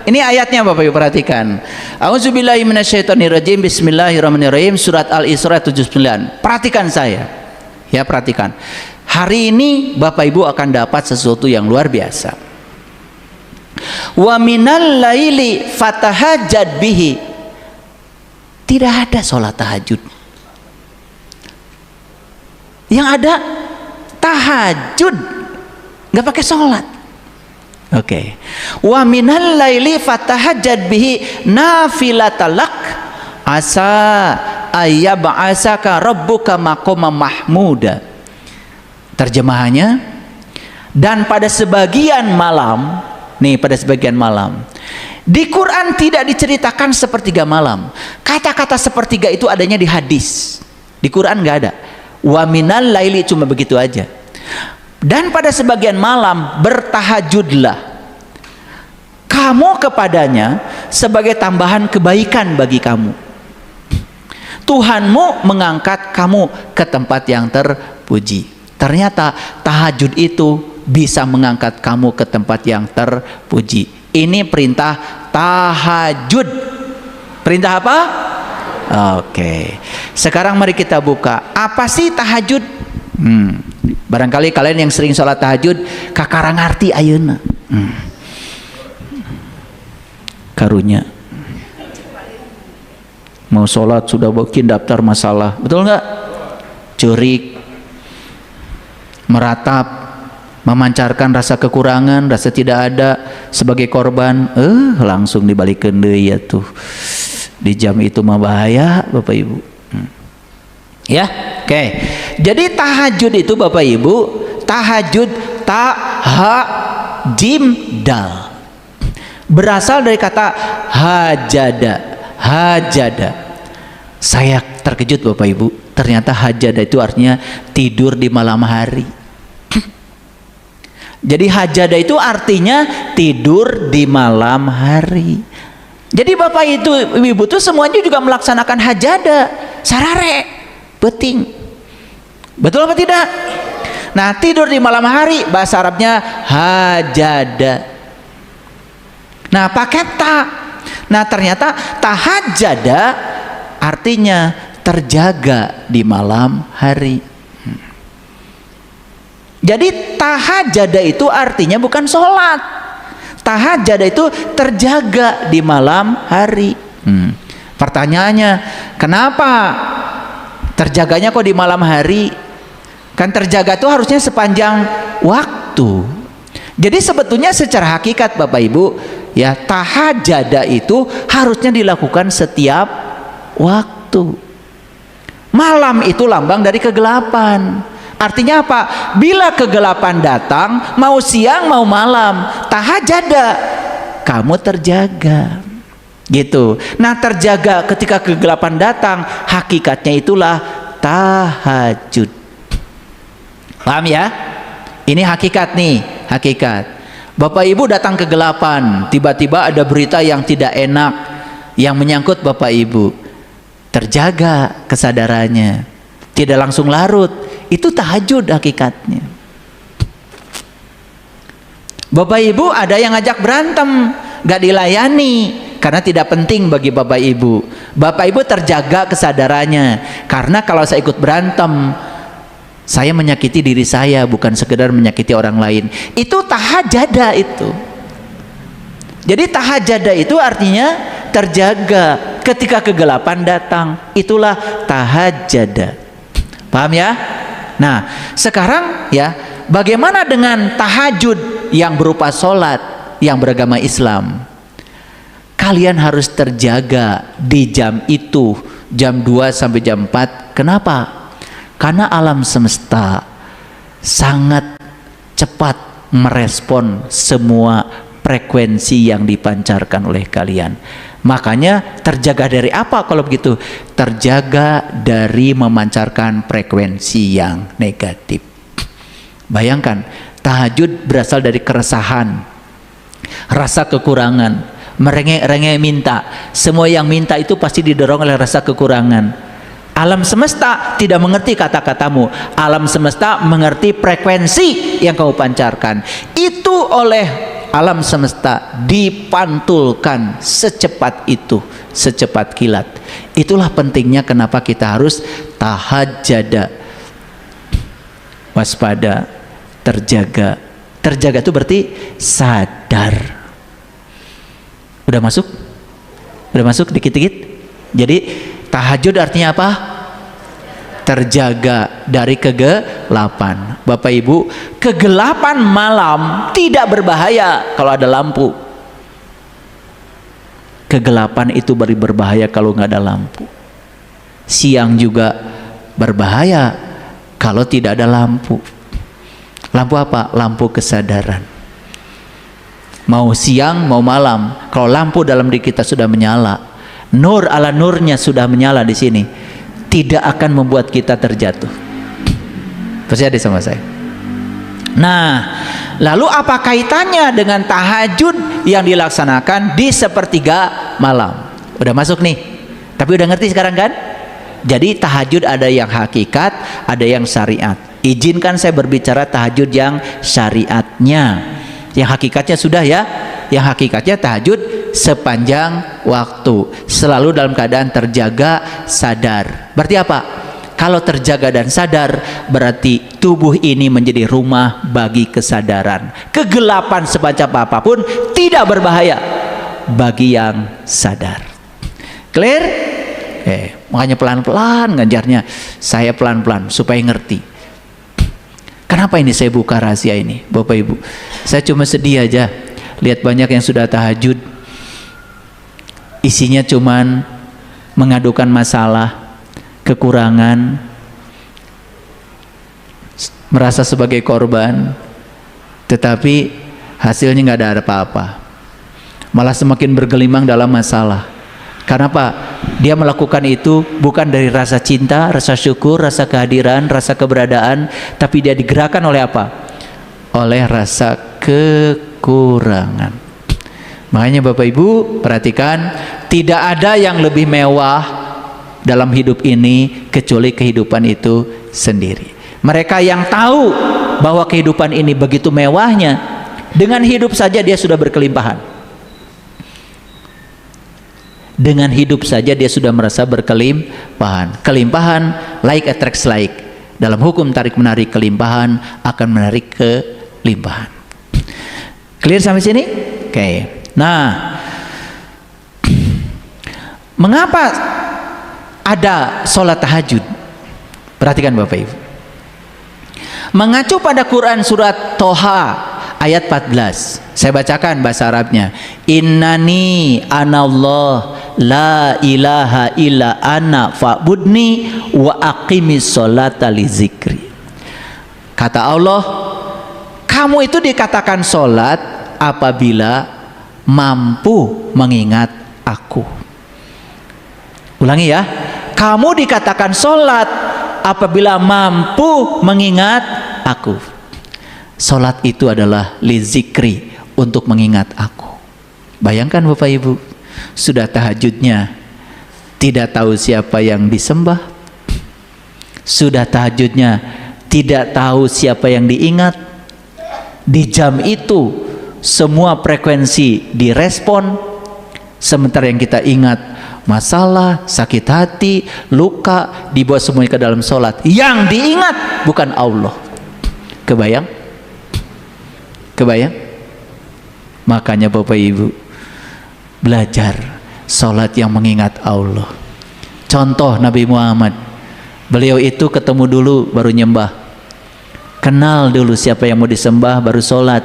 Ini ayatnya Bapak Ibu perhatikan. A'udzubillahi minasyaitonirrajim. Bismillahirrahmanirrahim. Surat Al-Isra 79. Perhatikan saya. Ya, perhatikan. Hari ini Bapak Ibu akan dapat sesuatu yang luar biasa. Wa minal laili fatahajjad bihi. Tidak ada sholat tahajud. Yang ada tahajud, nggak pakai sholat. Oke. Wa minal laili fatahajjad bihi nafilatalak asa ayyab'asaka rabbuka maqama mahmuda. Terjemahannya, dan pada sebagian malam, nih pada sebagian malam, di Quran tidak diceritakan sepertiga malam. Kata-kata sepertiga itu adanya di hadis. Di Quran nggak ada. Wa minal laili, cuma begitu aja. Dan pada sebagian malam bertahajudlah kamu kepadanya sebagai tambahan kebaikan bagi kamu. Tuhanmu mengangkat kamu ke tempat yang terpuji. Ternyata tahajud itu bisa mengangkat kamu ke tempat yang terpuji. Ini perintah tahajud. Perintah apa? Oke. Sekarang mari kita buka. Apa sih tahajud? Barangkali kalian yang sering sholat tahajud kakara ngarti ayeuna. Karunya mau sholat sudah bikin daftar masalah, betul nggak? Curik, meratap, memancarkan rasa kekurangan, rasa tidak ada sebagai korban, langsung dibalikin deui ya tuh. Di jam itu mah bahaya Bapak Ibu. Ya, oke. Jadi tahajud itu Bapak Ibu, tahajud jim dal berasal dari kata hajada. Hajada. Saya terkejut Bapak Ibu, ternyata hajada itu artinya tidur di malam hari. Jadi hajada itu artinya tidur di malam hari. Jadi Bapak itu Ibu tuh semuanya juga melaksanakan hajada, sarare, beting. Betul apa tidak? Nah, tidur di malam hari bahasa Arabnya hajada. Nah, pakai ta. Nah, ternyata tahajada artinya terjaga di malam hari. Jadi tahajada itu artinya bukan sholat. Tahajada itu terjaga di malam hari. Pertanyaannya, kenapa terjaganya kok di malam hari? Kan terjaga itu harusnya sepanjang waktu. Jadi sebetulnya secara hakikat Bapak Ibu, ya, tahajada itu harusnya dilakukan setiap waktu. Malam itu lambang dari kegelapan. Artinya apa? Bila kegelapan datang, mau siang mau malam, tahajada, kamu terjaga. Gitu. Nah, terjaga ketika kegelapan datang, hakikatnya itulah tahajud. Paham ya? Ini hakikat nih, hakikat. Bapak Ibu datang kegelapan, tiba-tiba ada berita yang tidak enak yang menyangkut Bapak Ibu. Terjaga kesadarannya, tidak langsung larut. Itu tahajud hakikatnya. Bapak Ibu ada yang ngajak berantem, gak dilayani karena tidak penting bagi Bapak Ibu. Bapak Ibu terjaga kesadarannya, karena kalau saya ikut berantem, saya menyakiti diri saya, bukan sekedar menyakiti orang lain. Itu tahajada itu. Jadi tahajada itu artinya terjaga ketika kegelapan datang. Itulah tahajada. Paham ya? Nah, sekarang ya, bagaimana dengan tahajud yang berupa sholat yang beragama Islam? Kalian harus terjaga di jam itu, jam 2 sampai jam 4. Kenapa? Karena alam semesta sangat cepat merespon semua frekuensi yang dipancarkan oleh kalian. Makanya terjaga dari apa kalau begitu? Terjaga dari memancarkan frekuensi yang negatif. Bayangkan, tahajud berasal dari keresahan, rasa kekurangan, merengek-rengek minta. Semua yang minta itu pasti didorong oleh rasa kekurangan. Alam semesta tidak mengerti kata-katamu. Alam semesta mengerti frekuensi yang kamu pancarkan. Itu oleh alam semesta dipantulkan secepat itu, secepat kilat. Itulah pentingnya kenapa kita harus tahajjud, waspada, terjaga. Terjaga itu berarti sadar. Udah masuk? Udah masuk dikit-dikit? Jadi tahajud artinya apa? Terjaga dari kegelapan. Bapak Ibu, kegelapan malam tidak berbahaya kalau ada lampu. Kegelapan itu berbahaya kalau nggak ada lampu. Siang juga berbahaya kalau tidak ada lampu. Lampu apa? Lampu kesadaran. Mau siang mau malam, kalau lampu dalam diri kita sudah menyala, nur ala nurnya sudah menyala di sini, tidak akan membuat kita terjatuh. Percaya sama saya. Nah, lalu apa kaitannya dengan tahajud yang dilaksanakan di sepertiga malam? Udah masuk nih, tapi udah ngerti sekarang kan? Jadi tahajud ada yang hakikat, ada yang syariat. Izinkan saya berbicara tahajud yang syariatnya. Yang hakikatnya sudah ya. Yang hakikatnya tahajud sepanjang waktu, selalu dalam keadaan terjaga, sadar. Berarti apa? Kalau terjaga dan sadar, berarti tubuh ini menjadi rumah bagi kesadaran. Kegelapan semacam apapun tidak berbahaya bagi yang sadar. Clear? Makanya pelan-pelan ngajarnya. Saya pelan-pelan supaya ngerti. Kenapa ini saya buka rahasia ini, Bapak Ibu? Saya cuma sedih aja lihat banyak yang sudah tahajud, isinya cuman mengadukan masalah, kekurangan, merasa sebagai korban, tetapi hasilnya nggak ada apa-apa, malah semakin bergelimang dalam masalah. Karena apa? Dia melakukan itu bukan dari rasa cinta, rasa syukur, rasa kehadiran, rasa keberadaan, tapi dia digerakkan oleh apa? Oleh rasa kekurangan. Makanya Bapak Ibu perhatikan, tidak ada yang lebih mewah dalam hidup ini kecuali kehidupan itu sendiri. Mereka yang tahu bahwa kehidupan ini begitu mewahnya, dengan hidup saja dia sudah berkelimpahan. Dengan hidup saja dia sudah merasa berkelimpahan. Kelimpahan like attracts like. Dalam hukum tarik menarik, kelimpahan akan menarik kelimpahan. Clear sampai sini? Oke. Nah, mengapa ada sholat tahajud? Perhatikan Bapak Ibu. Mengacu pada Quran surat Toha ayat 14. Saya bacakan bahasa Arabnya. Innani anallah la ilaha illa ana fa'budni wa aqimis sholata li zikri. Kata Allah, kamu itu dikatakan sholat apabila mampu mengingat aku. Ulangi ya, kamu dikatakan sholat apabila mampu mengingat aku. Sholat itu adalah li zikri, untuk mengingat aku. Bayangkan Bapak Ibu, sudah tahajudnya tidak tahu siapa yang disembah, sudah tahajudnya tidak tahu siapa yang diingat. Di jam itu semua frekuensi direspon, sementara yang kita ingat masalah, sakit hati, luka, dibawa semuanya ke dalam sholat. Yang diingat bukan Allah. Kebayang? Kebayang? Makanya Bapak Ibu belajar sholat yang mengingat Allah. Contoh Nabi Muhammad, beliau itu ketemu dulu baru nyembah, kenal dulu siapa yang mau disembah baru sholat.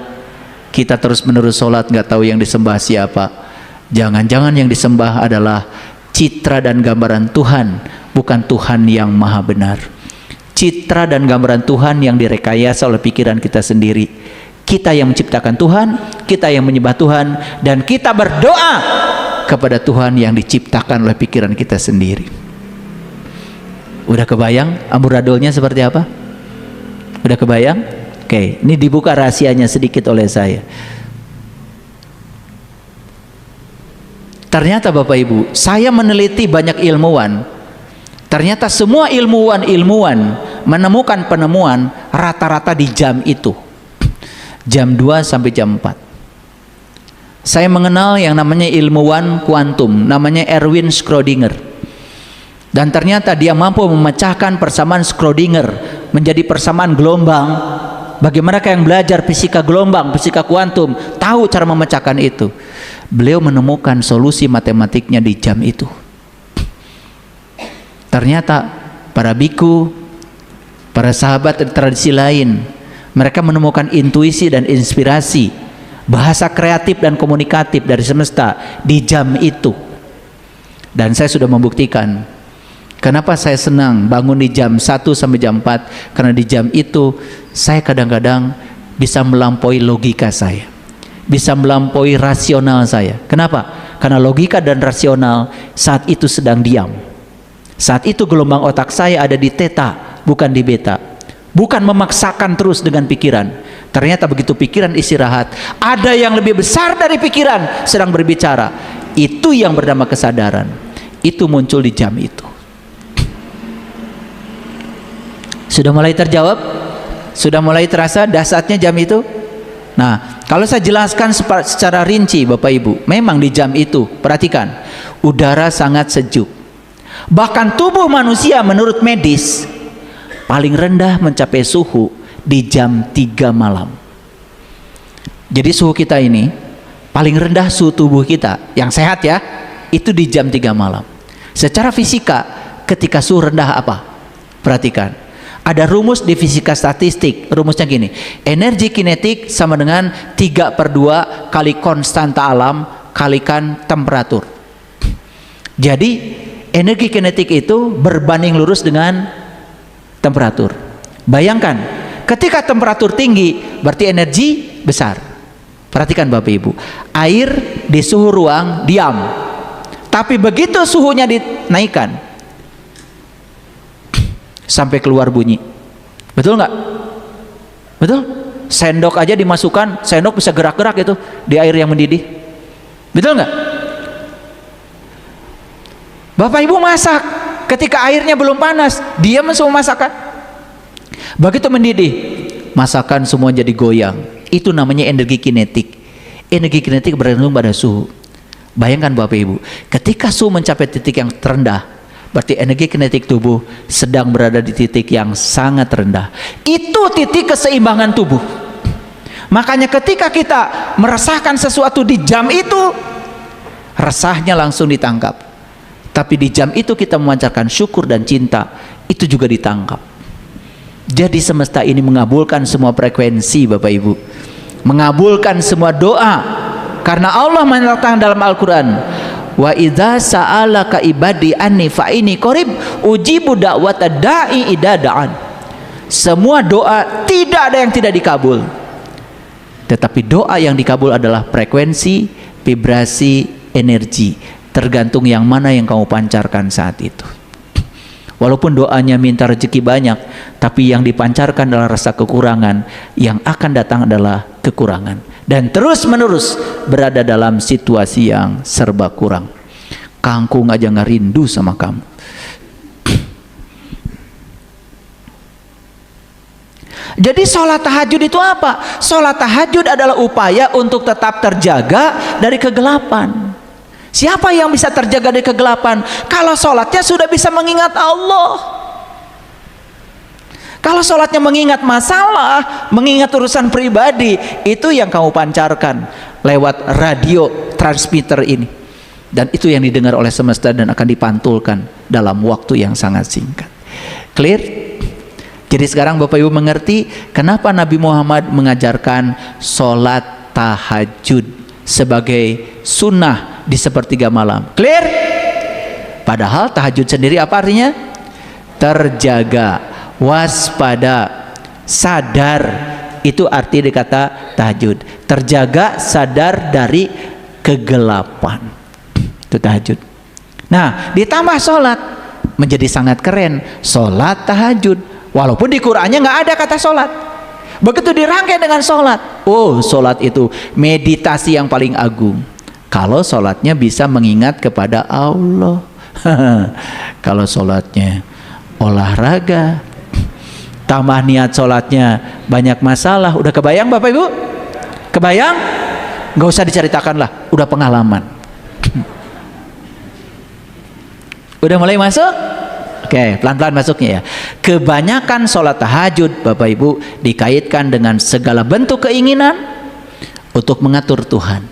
Kita terus menerus sholat nggak tahu yang disembah siapa. Jangan-jangan yang disembah adalah citra dan gambaran Tuhan, bukan Tuhan yang maha benar. Citra dan gambaran Tuhan yang direkayasa oleh pikiran kita sendiri. Kita yang menciptakan Tuhan, kita yang menyembah Tuhan, dan kita berdoa kepada Tuhan yang diciptakan oleh pikiran kita sendiri. Udah kebayang amburadulnya seperti apa? Udah kebayang? Oke, ini dibuka rahasianya sedikit oleh saya. Ternyata Bapak Ibu, saya meneliti banyak ilmuwan. Ternyata semua ilmuwan menemukan penemuan rata-rata di jam itu. Jam 2 sampai jam 4. Saya mengenal yang namanya ilmuwan kuantum, namanya Erwin Schrödinger. Dan ternyata dia mampu memecahkan persamaan Schrödinger menjadi persamaan gelombang. Bagi mereka yang belajar fisika gelombang, fisika kuantum, tahu cara memecahkan itu. Beliau menemukan solusi matematiknya di jam itu. Ternyata para biku, para sahabat tradisi lain, mereka menemukan intuisi dan inspirasi, bahasa kreatif dan komunikatif dari semesta di jam itu. Dan saya sudah membuktikan. Kenapa saya senang bangun di jam 1 sampai jam 4? Karena di jam itu saya kadang-kadang bisa melampaui logika saya, bisa melampaui rasional saya. Kenapa? Karena logika dan rasional saat itu sedang diam. Saat itu gelombang otak saya ada di theta, bukan di beta. Bukan memaksakan terus dengan pikiran. Ternyata begitu pikiran istirahat, ada yang lebih besar dari pikiran sedang berbicara. Itu yang bernama kesadaran. Itu muncul di jam itu. Sudah mulai terjawab? Sudah mulai terasa dahsyatnya jam itu? Nah, kalau saya jelaskan secara rinci Bapak Ibu, memang di jam itu, perhatikan, udara sangat sejuk. Bahkan tubuh manusia menurut medis paling rendah mencapai suhu di jam 3 malam. Jadi suhu kita ini paling rendah, suhu tubuh kita yang sehat ya, itu di jam 3 malam. Secara fisika ketika suhu rendah apa? Perhatikan, ada rumus di fisika statistik. Rumusnya gini, energi kinetik sama dengan 3/2 kali konstanta alam kalikan temperatur. Jadi energi kinetik itu berbanding lurus dengan temperatur. Bayangkan, ketika temperatur tinggi berarti energi besar. Perhatikan Bapak Ibu, air di suhu ruang diam, tapi begitu suhunya dinaikkan sampai keluar bunyi. Betul nggak? Betul? Sendok aja dimasukkan, sendok bisa gerak-gerak itu di air yang mendidih. Betul nggak? Bapak Ibu masak, ketika airnya belum panas, diam semua masakan. Begitu mendidih, masakan semua jadi goyang. Itu namanya energi kinetik. Energi kinetik bergantung pada suhu. Bayangkan Bapak Ibu, ketika suhu mencapai titik yang terendah, berarti energi kinetik tubuh sedang berada di titik yang sangat rendah. Itu titik keseimbangan tubuh. Makanya ketika kita merasakan sesuatu di jam itu, resahnya langsung ditangkap. Tapi di jam itu kita memancarkan syukur dan cinta, itu juga ditangkap. Jadi semesta ini mengabulkan semua frekuensi Bapak Ibu, mengabulkan semua doa. Karena Allah menyatakan dalam Al-Quran, wa idza sa'alaka ibadi anni fa inni qarib ujibu da'wata da'i idza da'an. Semua doa tidak ada yang tidak dikabul, tetapi doa yang dikabul adalah frekuensi, vibrasi, energi, tergantung yang mana yang kamu pancarkan saat itu. Walaupun doanya minta rezeki banyak, tapi yang dipancarkan adalah rasa kekurangan, yang akan datang adalah kekurangan, dan terus menerus berada dalam situasi yang serba kurang. Kangkung aja nggak rindu sama kamu. Jadi sholat tahajud itu apa? Sholat tahajud adalah upaya untuk tetap terjaga dari kegelapan. Siapa yang bisa terjaga dari kegelapan? Kalau sholatnya sudah bisa mengingat Allah. Kalau sholatnya mengingat masalah, mengingat urusan pribadi, itu yang kamu pancarkan lewat radio transmitter ini. Dan itu yang didengar oleh semesta dan akan dipantulkan dalam waktu yang sangat singkat. Clear? Jadi sekarang Bapak Ibu mengerti kenapa Nabi Muhammad mengajarkan sholat tahajud sebagai sunnah di sepertiga malam. Clear? Padahal tahajud sendiri apa artinya? Terjaga, waspada, sadar. Itu arti dari kata tahajud. Terjaga, sadar dari kegelapan. Itu tahajud. Nah, ditambah sholat menjadi sangat keren. Sholat tahajud, walaupun di Qur'annya nggak ada kata sholat. Begitu dirangkai dengan sholat, oh sholat itu meditasi yang paling agung. Kalau sholatnya bisa mengingat kepada Allah. Kalau sholatnya olahraga, tambah niat sholatnya banyak masalah. Udah kebayang Bapak Ibu? Kebayang? nggak usah diceritakan lah, udah pengalaman. Udah mulai masuk? Oke, pelan-pelan masuknya ya. Kebanyakan sholat tahajud Bapak Ibu dikaitkan dengan segala bentuk keinginan untuk mengatur Tuhan.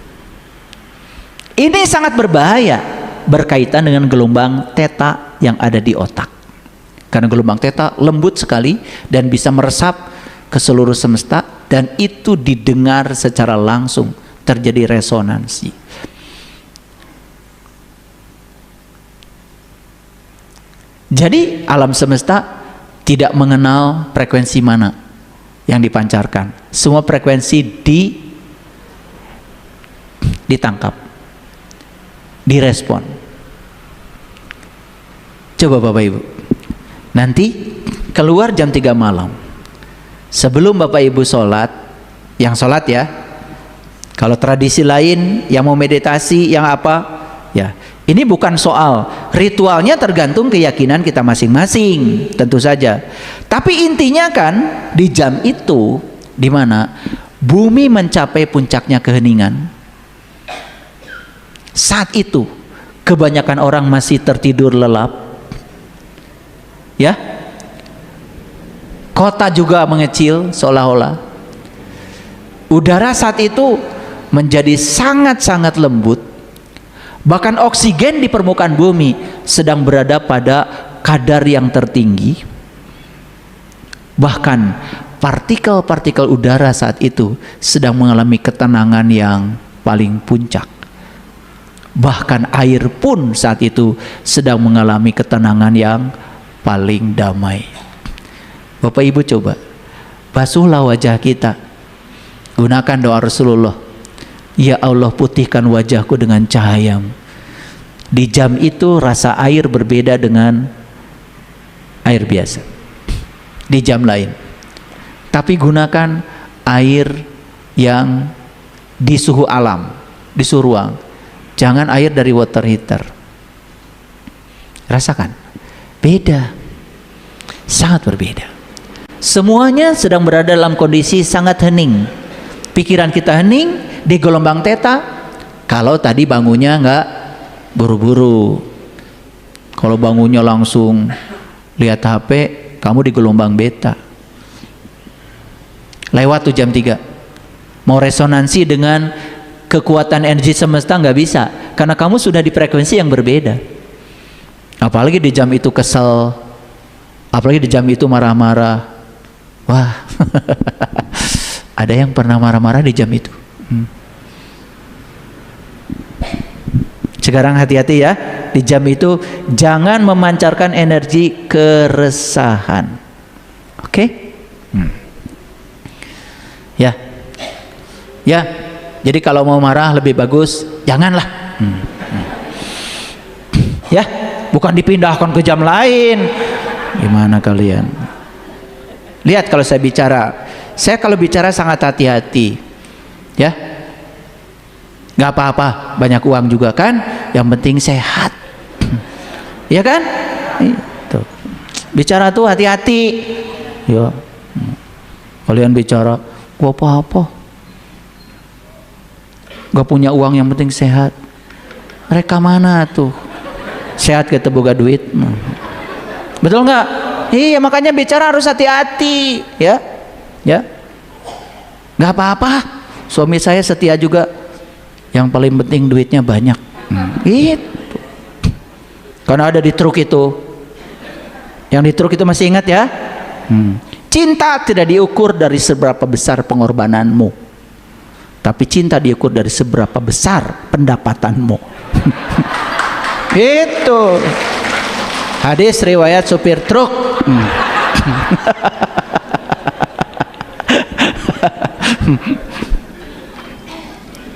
Ini sangat berbahaya berkaitan dengan gelombang theta yang ada di otak. Karena gelombang theta lembut sekali dan bisa meresap ke seluruh semesta, dan itu didengar secara langsung, terjadi resonansi. Jadi alam semesta tidak mengenal frekuensi mana yang dipancarkan. Semua frekuensi ditangkap, direspon. Coba Bapak Ibu, nanti keluar jam 3 malam. Sebelum Bapak Ibu sholat, yang sholat ya, kalau tradisi lain yang mau meditasi, yang apa ya, ini bukan soal ritualnya, tergantung keyakinan kita masing-masing tentu saja. Tapi intinya kan di jam itu, di mana bumi mencapai puncaknya keheningan, saat itu kebanyakan orang masih tertidur lelap, ya. Kota juga mengecil seolah-olah. Udara saat itu menjadi sangat-sangat lembut. Bahkan oksigen di permukaan bumi sedang berada pada kadar yang tertinggi. Bahkan partikel-partikel udara saat itu sedang mengalami ketenangan yang paling puncak. Bahkan air pun saat itu sedang mengalami ketenangan yang paling damai. Bapak Ibu coba basuhlah wajah kita, gunakan doa Rasulullah, ya Allah putihkan wajahku dengan cahayamu. Di jam itu rasa air berbeda dengan air biasa di jam lain, tapi gunakan air yang di suhu alam, di suhu ruang, jangan air dari water heater. Rasakan, beda, sangat berbeda. Semuanya sedang berada dalam kondisi sangat hening. Pikiran kita hening di gelombang theta. Kalau tadi bangunnya nggak buru-buru, kalau bangunnya langsung lihat HP, kamu di gelombang beta. Lewat tuh jam 3. Mau resonansi dengan kekuatan energi semesta nggak bisa, karena kamu sudah di frekuensi yang berbeda. Apalagi di jam itu kesel, apalagi di jam itu marah-marah. Wah, ada yang pernah marah-marah di jam itu. Sekarang hati-hati ya, di jam itu jangan memancarkan energi keresahan. Oke? Ya, ya. Jadi kalau mau marah lebih bagus janganlah. Ya, bukan dipindahkan ke jam lain. Gimana kalian? Lihat kalau saya bicara, saya kalau bicara sangat hati-hati, ya. Gak apa-apa, banyak uang juga kan, yang penting sehat, ya kan? Itu. Bicara tuh hati-hati, ya. Kalian bicara, gak apa-apa, gak punya uang, yang penting sehat. Mereka mana tuh? Sehat kita boga duit, betul nggak? Iya, makanya bicara harus hati-hati, ya, ya. Gak apa-apa, suami saya setia juga, yang paling penting duitnya banyak. Gitu. Karena ada di truk itu, yang di truk itu masih ingat ya? Cinta tidak diukur dari seberapa besar pengorbananmu, tapi cinta diukur dari seberapa besar pendapatanmu. Itu hadis riwayat supir truk.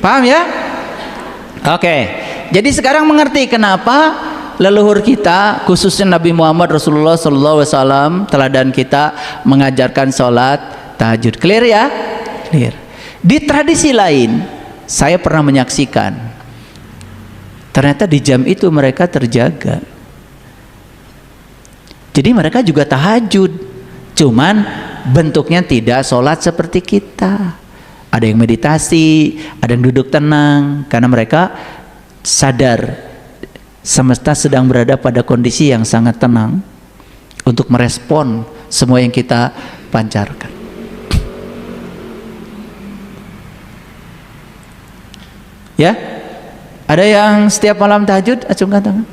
Paham ya? Oke. Jadi sekarang mengerti kenapa leluhur kita, khususnya Nabi Muhammad Rasulullah SAW, teladan kita, mengajarkan sholat tahajud. Clear ya? Clear. Di tradisi lain, saya pernah menyaksikan, ternyata di jam itu mereka terjaga. Jadi mereka juga tahajud, cuman bentuknya tidak sholat seperti kita. ada yang meditasi, ada yang duduk tenang, karena mereka sadar semesta sedang berada pada kondisi yang sangat tenang untuk merespon semua yang kita pancarkan. Ya, ada yang setiap malam tahajud, acungkan tangan.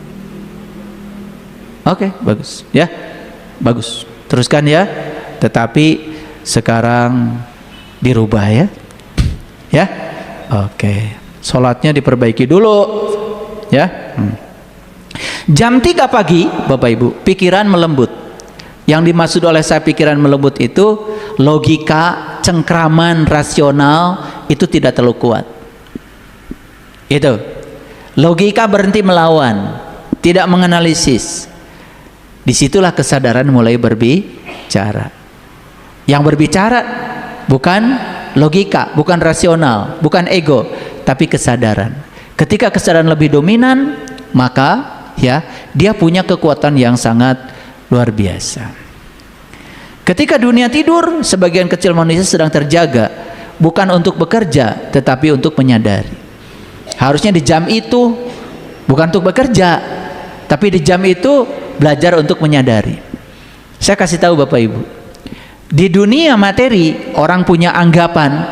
Oke, bagus. Ya, bagus. Teruskan ya. Tetapi sekarang dirubah ya. Ya, oke. Sholatnya diperbaiki dulu. Ya. Jam 3 pagi, Bapak Ibu, pikiran melembut. Yang dimaksud oleh saya pikiran melembut itu logika, cengkraman, rasional itu tidak terlalu kuat. Itu logika berhenti melawan, tidak menganalisis. Disitulah kesadaran mulai berbicara. Yang berbicara bukan logika, bukan rasional, bukan ego, tapi kesadaran. Ketika kesadaran lebih dominan, maka ya dia punya kekuatan yang sangat luar biasa. Ketika dunia tidur, sebagian kecil manusia sedang terjaga, bukan untuk bekerja, tetapi untuk menyadari. Harusnya di jam itu bukan untuk bekerja, tapi di jam itu belajar untuk menyadari. Saya kasih tahu Bapak Ibu, di dunia materi orang punya anggapan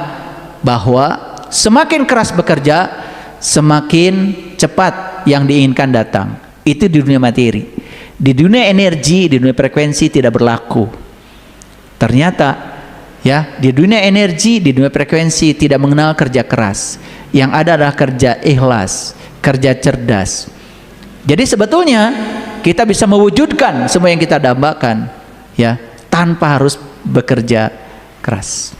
bahwa semakin keras bekerja, semakin cepat yang diinginkan datang. Itu di dunia materi. Di dunia energi, di dunia frekuensi tidak berlaku. Ternyata ya, di dunia energi, di dunia frekuensi tidak mengenal kerja keras. Yang ada adalah kerja ikhlas, kerja cerdas. Jadi sebetulnya kita bisa mewujudkan semua yang kita dambakan ya, tanpa harus bekerja keras.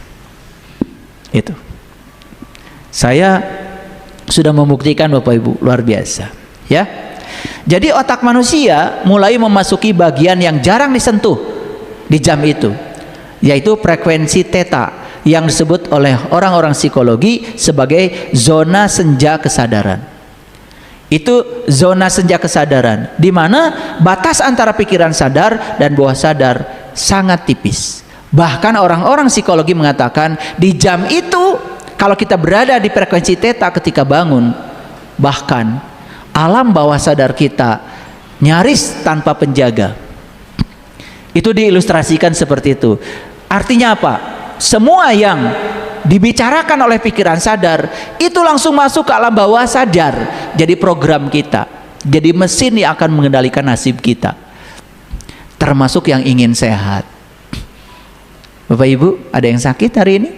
Itu. Saya sudah membuktikan Bapak Ibu, luar biasa. Ya. Jadi otak manusia mulai memasuki bagian yang jarang disentuh di jam itu, yaitu frekuensi theta yang disebut oleh orang-orang psikologi sebagai zona senja kesadaran. Itu zona senja kesadaran, di mana batas antara pikiran sadar dan bawah sadar sangat tipis. Bahkan orang-orang psikologi mengatakan di jam itu kalau kita berada di frekuensi theta ketika bangun, bahkan alam bawah sadar kita nyaris tanpa penjaga. Itu diilustrasikan seperti itu. Artinya apa? Semua yang dibicarakan oleh pikiran sadar itu langsung masuk ke alam bawah sadar, jadi program kita, jadi mesin yang akan mengendalikan nasib kita, termasuk yang ingin sehat. Bapak Ibu, ada yang sakit hari ini?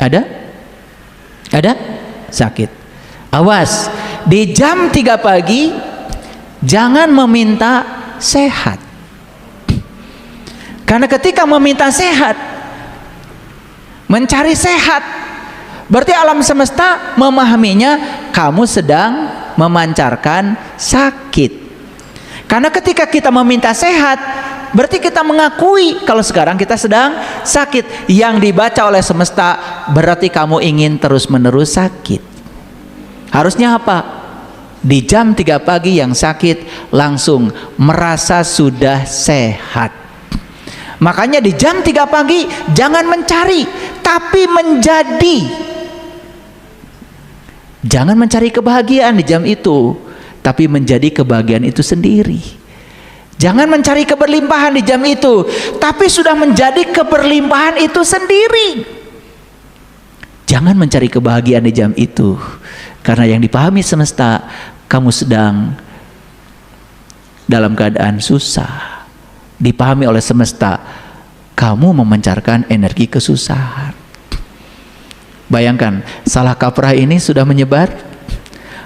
Ada sakit. Awas, di jam 3 pagi jangan meminta sehat, karena ketika meminta sehat, mencari sehat, berarti alam semesta memahaminya kamu sedang memancarkan sakit. Karena ketika kita meminta sehat, berarti kita mengakui kalau sekarang kita sedang sakit. Yang dibaca oleh semesta berarti kamu ingin terus-menerus sakit. Harusnya apa? Di jam 3 pagi yang sakit langsung merasa sudah sehat. Makanya di jam 3 pagi jangan mencari, tapi menjadi. Jangan mencari kebahagiaan di jam itu, tapi menjadi kebahagiaan itu sendiri. Jangan mencari keberlimpahan di jam itu, tapi sudah menjadi keberlimpahan itu sendiri. Jangan mencari kebahagiaan di jam itu, karena yang dipahami semesta, kamu sedang dalam keadaan susah. Dipahami oleh semesta, kamu memancarkan energi kesusahan. Bayangkan, salah kaprah ini sudah menyebar.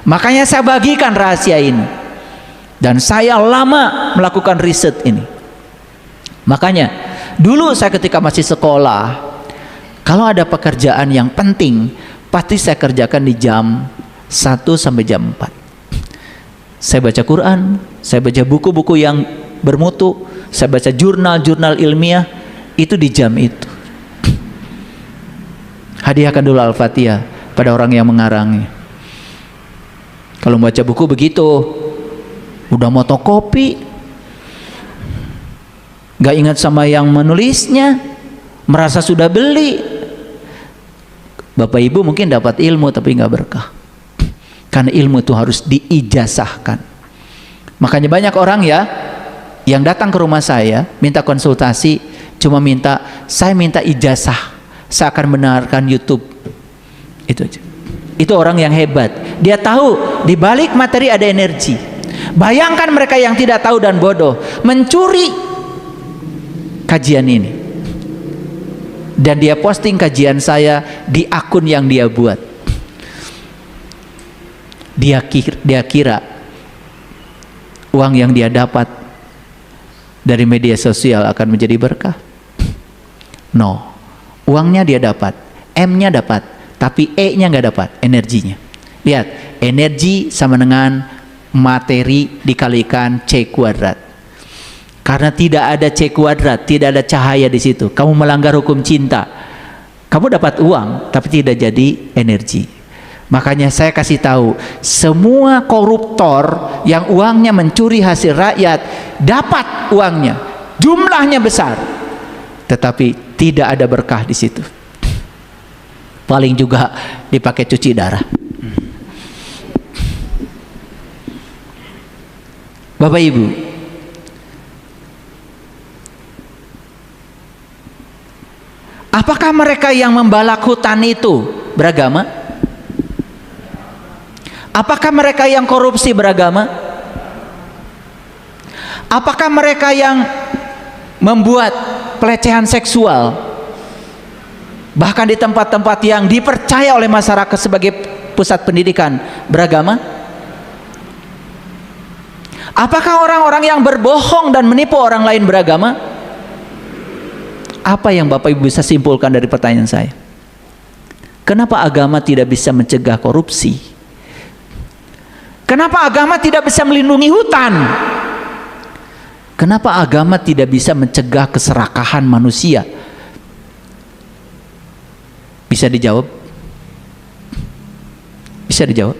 Makanya saya bagikan rahasia ini, dan saya lama melakukan riset ini. Makanya dulu saya ketika masih sekolah, kalau ada pekerjaan yang penting, pasti saya kerjakan di jam 1 sampai jam 4. Saya baca Quran, saya baca buku-buku yang bermutu, saya baca jurnal-jurnal ilmiah, itu di jam itu. Hadiahkan dulu Al-Fatihah pada orang yang mengarangnya. Kalau membaca buku begitu, udah motokopi, gak ingat sama yang menulisnya, merasa sudah beli, Bapak Ibu mungkin dapat ilmu tapi nggak berkah. Karena ilmu itu harus diijazahkan. Makanya banyak orang ya yang datang ke rumah saya minta konsultasi, cuma saya minta ijazah, saya akan mendengarkan YouTube. Itu aja. Itu orang yang hebat. Dia tahu di balik materi ada energi. Bayangkan mereka yang tidak tahu dan bodoh mencuri kajian ini, dan dia posting kajian saya di akun yang dia buat. Dia kira uang yang dia dapat dari media sosial akan menjadi berkah. No, uangnya dia dapat, M-nya dapat, tapi E-nya nggak dapat, energinya. Lihat, energi sama dengan materi dikalikan C kuadrat. Karena tidak ada C kuadrat, tidak ada cahaya di situ. Kamu melanggar hukum cinta. Kamu dapat uang, tapi tidak jadi energi. Makanya saya kasih tahu, semua koruptor yang uangnya mencuri hasil rakyat dapat uangnya, jumlahnya besar, tetapi tidak ada berkah di situ. Paling juga dipakai cuci darah. Bapak Ibu, apakah mereka yang membalak hutan itu beragama? Apakah mereka yang korupsi beragama? Apakah mereka yang membuat pelecehan seksual bahkan di tempat-tempat yang dipercaya oleh masyarakat sebagai pusat pendidikan beragama? Apakah orang-orang yang berbohong dan menipu orang lain beragama? Apa yang Bapak Ibu bisa simpulkan dari pertanyaan saya? Kenapa agama tidak bisa mencegah korupsi? Kenapa agama tidak bisa melindungi hutan? Kenapa agama tidak bisa mencegah keserakahan manusia? Bisa dijawab? Bisa dijawab?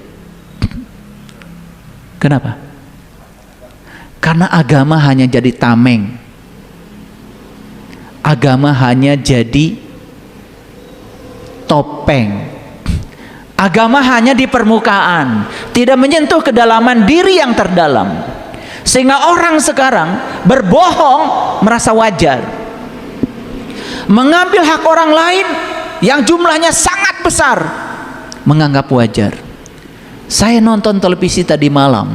Kenapa? Karena agama hanya jadi tameng. Agama hanya jadi topeng. Agama hanya di permukaan, tidak menyentuh kedalaman diri yang terdalam. Sehingga orang sekarang berbohong merasa wajar, mengambil hak orang lain yang jumlahnya sangat besar menganggap wajar. Saya nonton televisi tadi malam,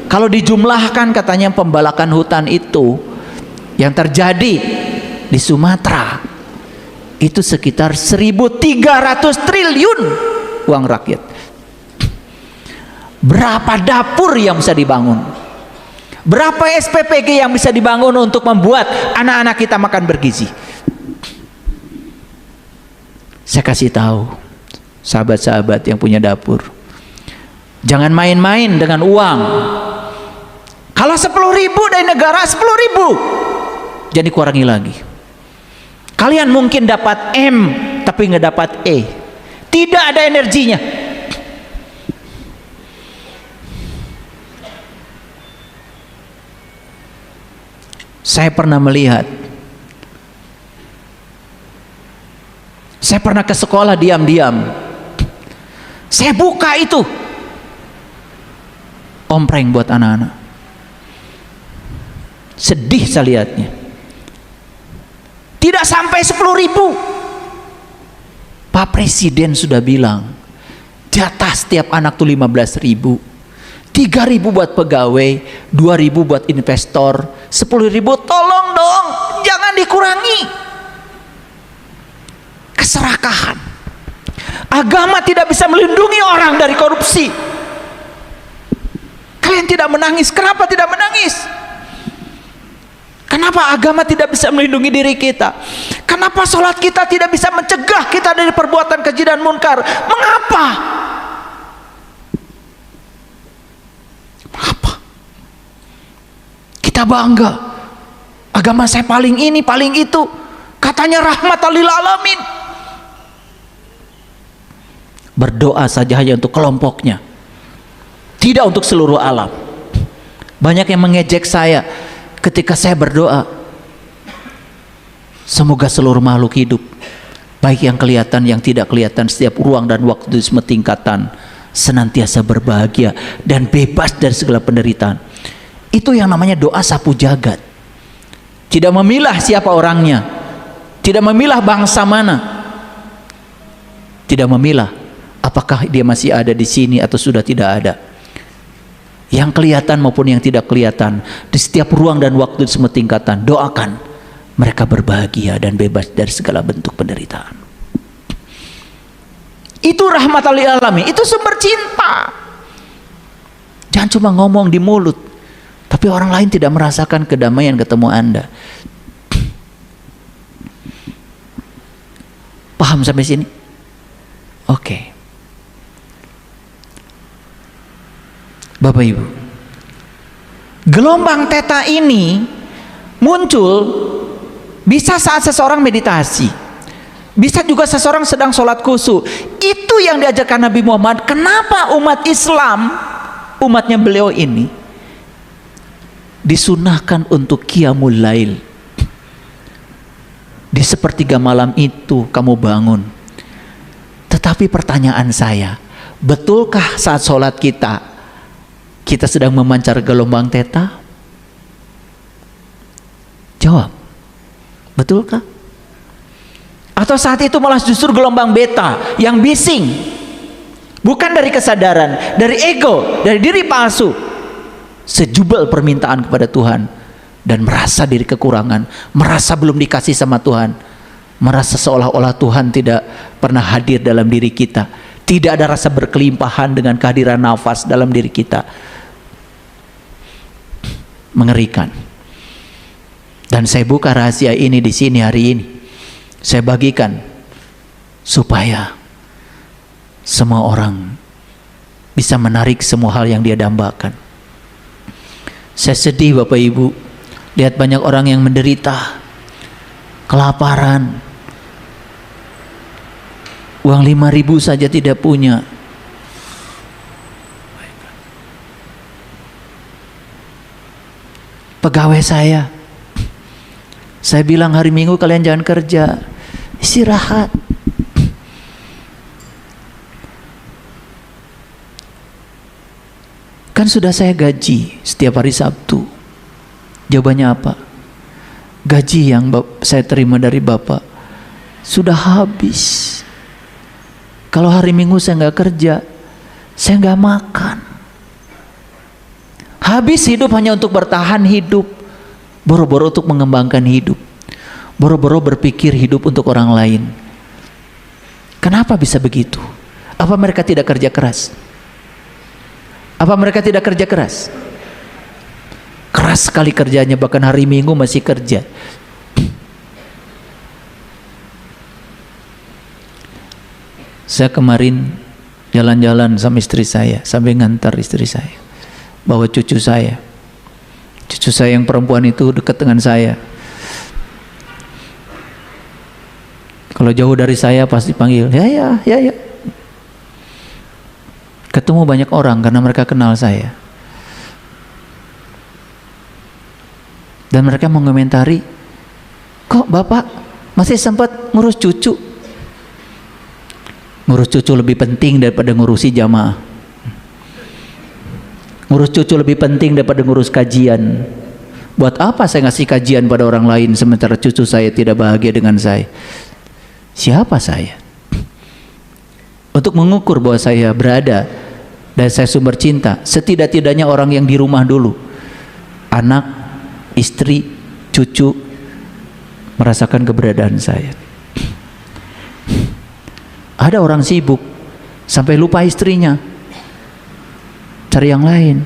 kalau dijumlahkan katanya pembalakan hutan itu yang terjadi di Sumatera itu sekitar 1.300 triliun uang rakyat. Berapa dapur yang bisa dibangun? Berapa SPPG yang bisa dibangun untuk membuat anak-anak kita makan bergizi? Saya kasih tahu sahabat-sahabat yang punya dapur, jangan main-main dengan uang. Kalau 10.000 dari negara, 10.000, jadi kurangi lagi. Kalian mungkin dapat M tapi nggak dapat E, tidak ada energinya. Saya pernah melihat, saya pernah ke sekolah diam-diam, saya buka itu ompreng buat anak-anak. Sedih saya lihatnya. Tidak sampai 10.000. Pak Presiden sudah bilang jatah setiap anak tuh 15.000, 3.000 buat pegawai, 2.000 buat investor, 10.000. Tolong dong, jangan dikurangi. Keserakahan. Agama tidak bisa melindungi orang dari korupsi. Kalian tidak menangis, kenapa tidak menangis? Kenapa agama tidak bisa melindungi diri kita? Kenapa sholat kita tidak bisa mencegah kita dari perbuatan keji dan munkar? Mengapa? Mengapa? Kita bangga, agama saya paling ini, paling itu. Katanya rahmatan lil alamin. Berdoa saja hanya untuk kelompoknya, tidak untuk seluruh alam. Banyak yang mengejek saya ketika saya berdoa, semoga seluruh makhluk hidup baik yang kelihatan, yang tidak kelihatan, setiap ruang dan waktu di semua tingkatan, senantiasa berbahagia dan bebas dari segala penderitaan. Itu yang namanya doa sapu jagat. Tidak memilah siapa orangnya, tidak memilah bangsa mana, tidak memilah apakah dia masih ada di sini atau sudah tidak ada. Yang kelihatan maupun yang tidak kelihatan, di setiap ruang dan waktu di semua tingkatan, doakan mereka berbahagia dan bebas dari segala bentuk penderitaan. Itu rahmatan lil alamin, itu sumber cinta. Jangan cuma ngomong di mulut, tapi orang lain tidak merasakan kedamaian ketemu Anda. Paham sampai sini? Oke. Bapak Ibu, gelombang theta ini muncul bisa saat seseorang meditasi, bisa juga seseorang sedang sholat khusyuk. Itu yang diajarkan Nabi Muhammad. Kenapa umat Islam, umatnya beliau ini, disunahkan untuk qiyamul lail. Di sepertiga malam itu kamu bangun. Tetapi pertanyaan saya, betulkah saat sholat kita sedang memancar gelombang theta? Jawab, betulkah? Atau saat itu malah justru gelombang beta yang bising, bukan dari kesadaran, dari ego, dari diri palsu, sejubel permintaan kepada Tuhan, dan merasa diri kekurangan, merasa belum dikasih sama Tuhan, merasa seolah-olah Tuhan tidak pernah hadir dalam diri kita, tidak ada rasa berkelimpahan dengan kehadiran nafas dalam diri kita. Mengerikan. Dan saya buka rahasia ini di sini hari ini, saya bagikan supaya semua orang bisa menarik semua hal yang dia dambakan. Saya sedih Bapak Ibu, lihat banyak orang yang menderita, kelaparan, uang 5.000 saja tidak punya. Pegawai saya bilang hari Minggu kalian jangan kerja, istirahat. Kan sudah saya gaji setiap hari Sabtu. Jawabannya apa? Gaji yang saya terima dari Bapak sudah habis. Kalau hari Minggu saya nggak kerja, saya nggak makan. Habis hidup hanya untuk bertahan hidup, boro-boro untuk mengembangkan hidup, boro-boro berpikir hidup untuk orang lain. Kenapa bisa begitu? Apa mereka tidak kerja keras? Apa mereka tidak kerja keras? Keras sekali kerjanya, bahkan hari Minggu masih kerja. Saya kemarin jalan-jalan sama istri saya, sampai ngantar istri saya, bawa cucu saya yang perempuan itu dekat dengan saya. Kalau jauh dari saya pasti panggil ya. Ketemu banyak orang karena mereka kenal saya, dan mereka mengomentari, kok Bapak masih sempat ngurus cucu? Ngurus cucu lebih penting daripada ngurusi jamaah. Ngurus cucu lebih penting daripada ngurus kajian. Buat apa saya ngasih kajian pada orang lain sementara cucu saya tidak bahagia dengan saya? Siapa saya untuk mengukur bahwa saya berada dan saya sumber cinta? Setidak-tidaknya orang yang di rumah dulu, anak, istri, cucu, merasakan keberadaan saya. Ada orang sibuk sampai lupa istrinya, cari yang lain.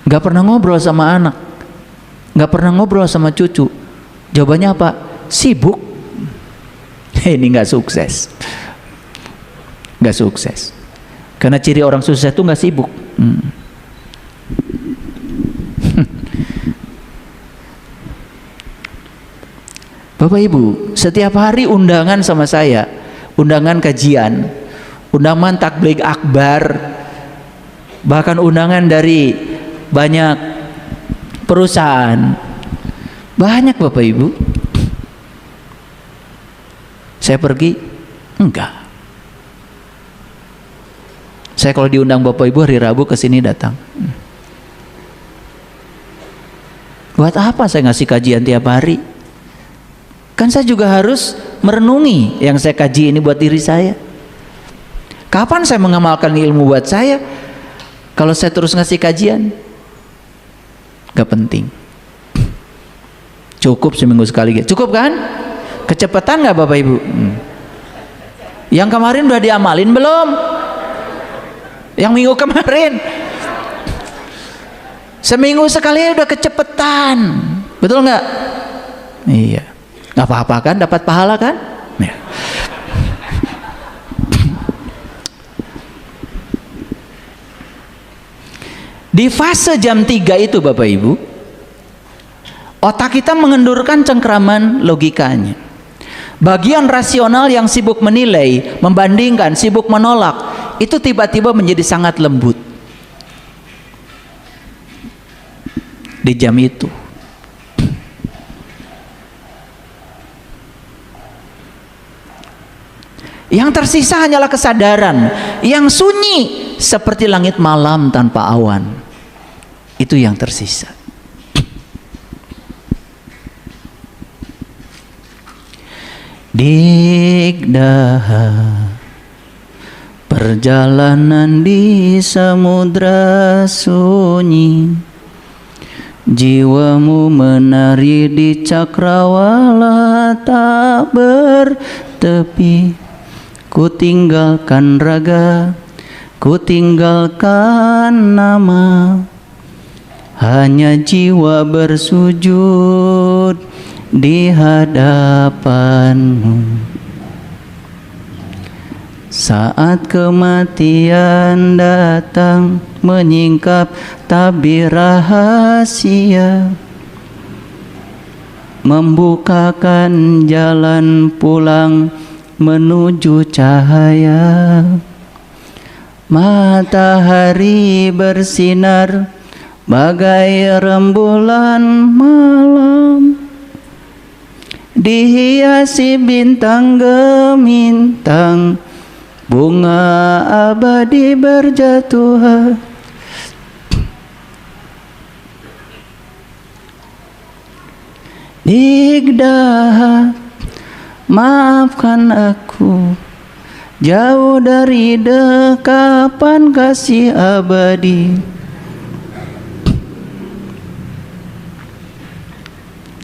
Gak pernah ngobrol sama anak, gak pernah ngobrol sama cucu. Jawabannya apa? Sibuk. Ini gak sukses. Gak sukses. Karena ciri orang sukses itu gak sibuk. Bapak Ibu, setiap hari undangan sama saya, undangan kajian, undangan takbir akbar, bahkan undangan dari banyak perusahaan. Banyak Bapak Ibu. Saya pergi? Enggak. Saya kalau diundang Bapak Ibu hari Rabu ke sini datang. Buat apa saya ngasih kajian tiap hari? Kan saya juga harus merenungi yang saya kaji ini buat diri saya. Kapan saya mengamalkan ilmu buat saya? Kalau saya terus ngasih kajian, gak penting. Cukup seminggu sekali. Cukup kan? Kecepatan gak Bapak Ibu? Yang kemarin udah diamalin belum? Yang minggu kemarin seminggu sekali udah kecepatan. Betul nggak? Iya. Nggak apa-apa kan? Dapat pahala kan? Ya. Di fase jam 3 itu Bapak Ibu, otak kita mengendurkan cengkraman logikanya. Bagian rasional yang sibuk menilai, membandingkan, sibuk menolak, itu tiba-tiba menjadi sangat lembut di jam itu. Yang tersisa hanyalah kesadaran yang sunyi seperti langit malam tanpa awan. Itu yang tersisa. Digdaha perjalanan di samudra sunyi, jiwamu menari di cakrawala tak bertepi. Ku tinggalkan raga, ku tinggalkan nama, hanya jiwa bersujud di hadapanmu. Saat kematian datang menyingkap tabir rahasia, membukakan jalan pulang menuju cahaya. Matahari bersinar bagai rembulan malam, dihiasi bintang gemintang, bunga abadi berjatuhan. Digdaha, maafkan aku, jauh dari dekapan kasih abadi.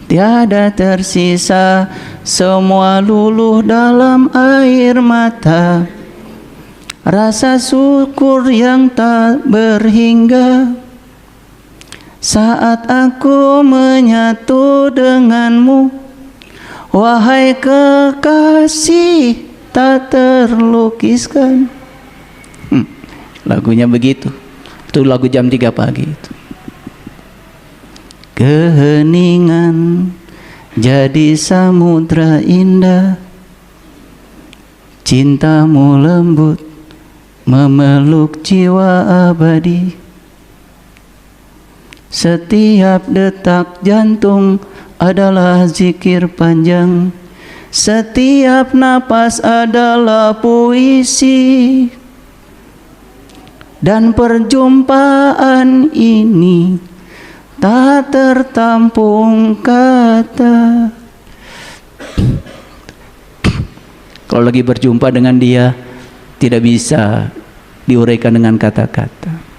Tiada tersisa, semua luluh dalam air mata. Rasa syukur yang tak berhingga saat aku menyatu denganmu, wahai kekasih tak terlukiskan. Lagunya begitu. Itu lagu jam 3 pagi itu. Keheningan jadi samudra indah, cintamu lembut memeluk jiwa abadi. Setiap detak jantung adalah zikir panjang, setiap napas adalah puisi, dan perjumpaan ini tak tertampung kata. Kalau lagi berjumpa dengan dia, tidak bisa diuraikan dengan kata-kata.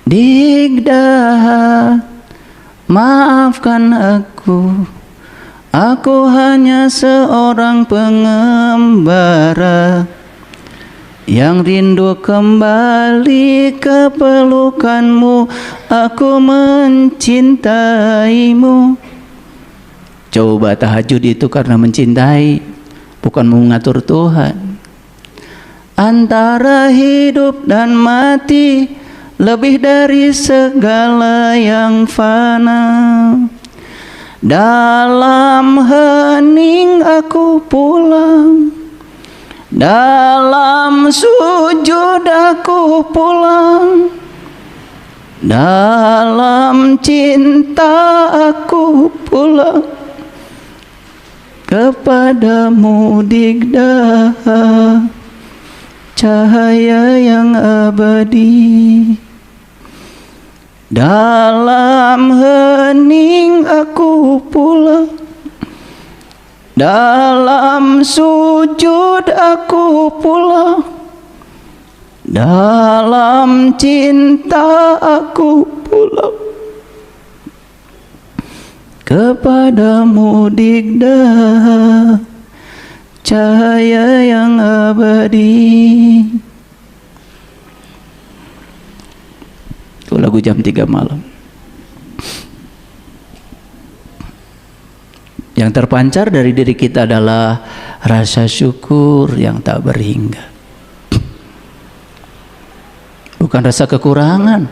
Digdaha, maafkan aku hanya seorang pengembara yang rindu kembali ke pelukanmu. Aku mencintaimu. Coba tahajud itu karena mencintai, bukan mengatur Tuhan. Antara hidup dan mati, lebih dari segala yang fana. Dalam hening aku pulang, dalam sujud aku pulang, Dalam cinta aku pulang kepadamu digda, cahaya yang abadi. Dalam hening aku pulang, dalam sujud aku pulang, dalam cinta aku pulang kepadamu digda, cahaya yang abadi. Itu lagu jam 3 malam. Yang terpancar dari diri kita adalah rasa syukur yang tak berhingga. Bukan rasa kekurangan,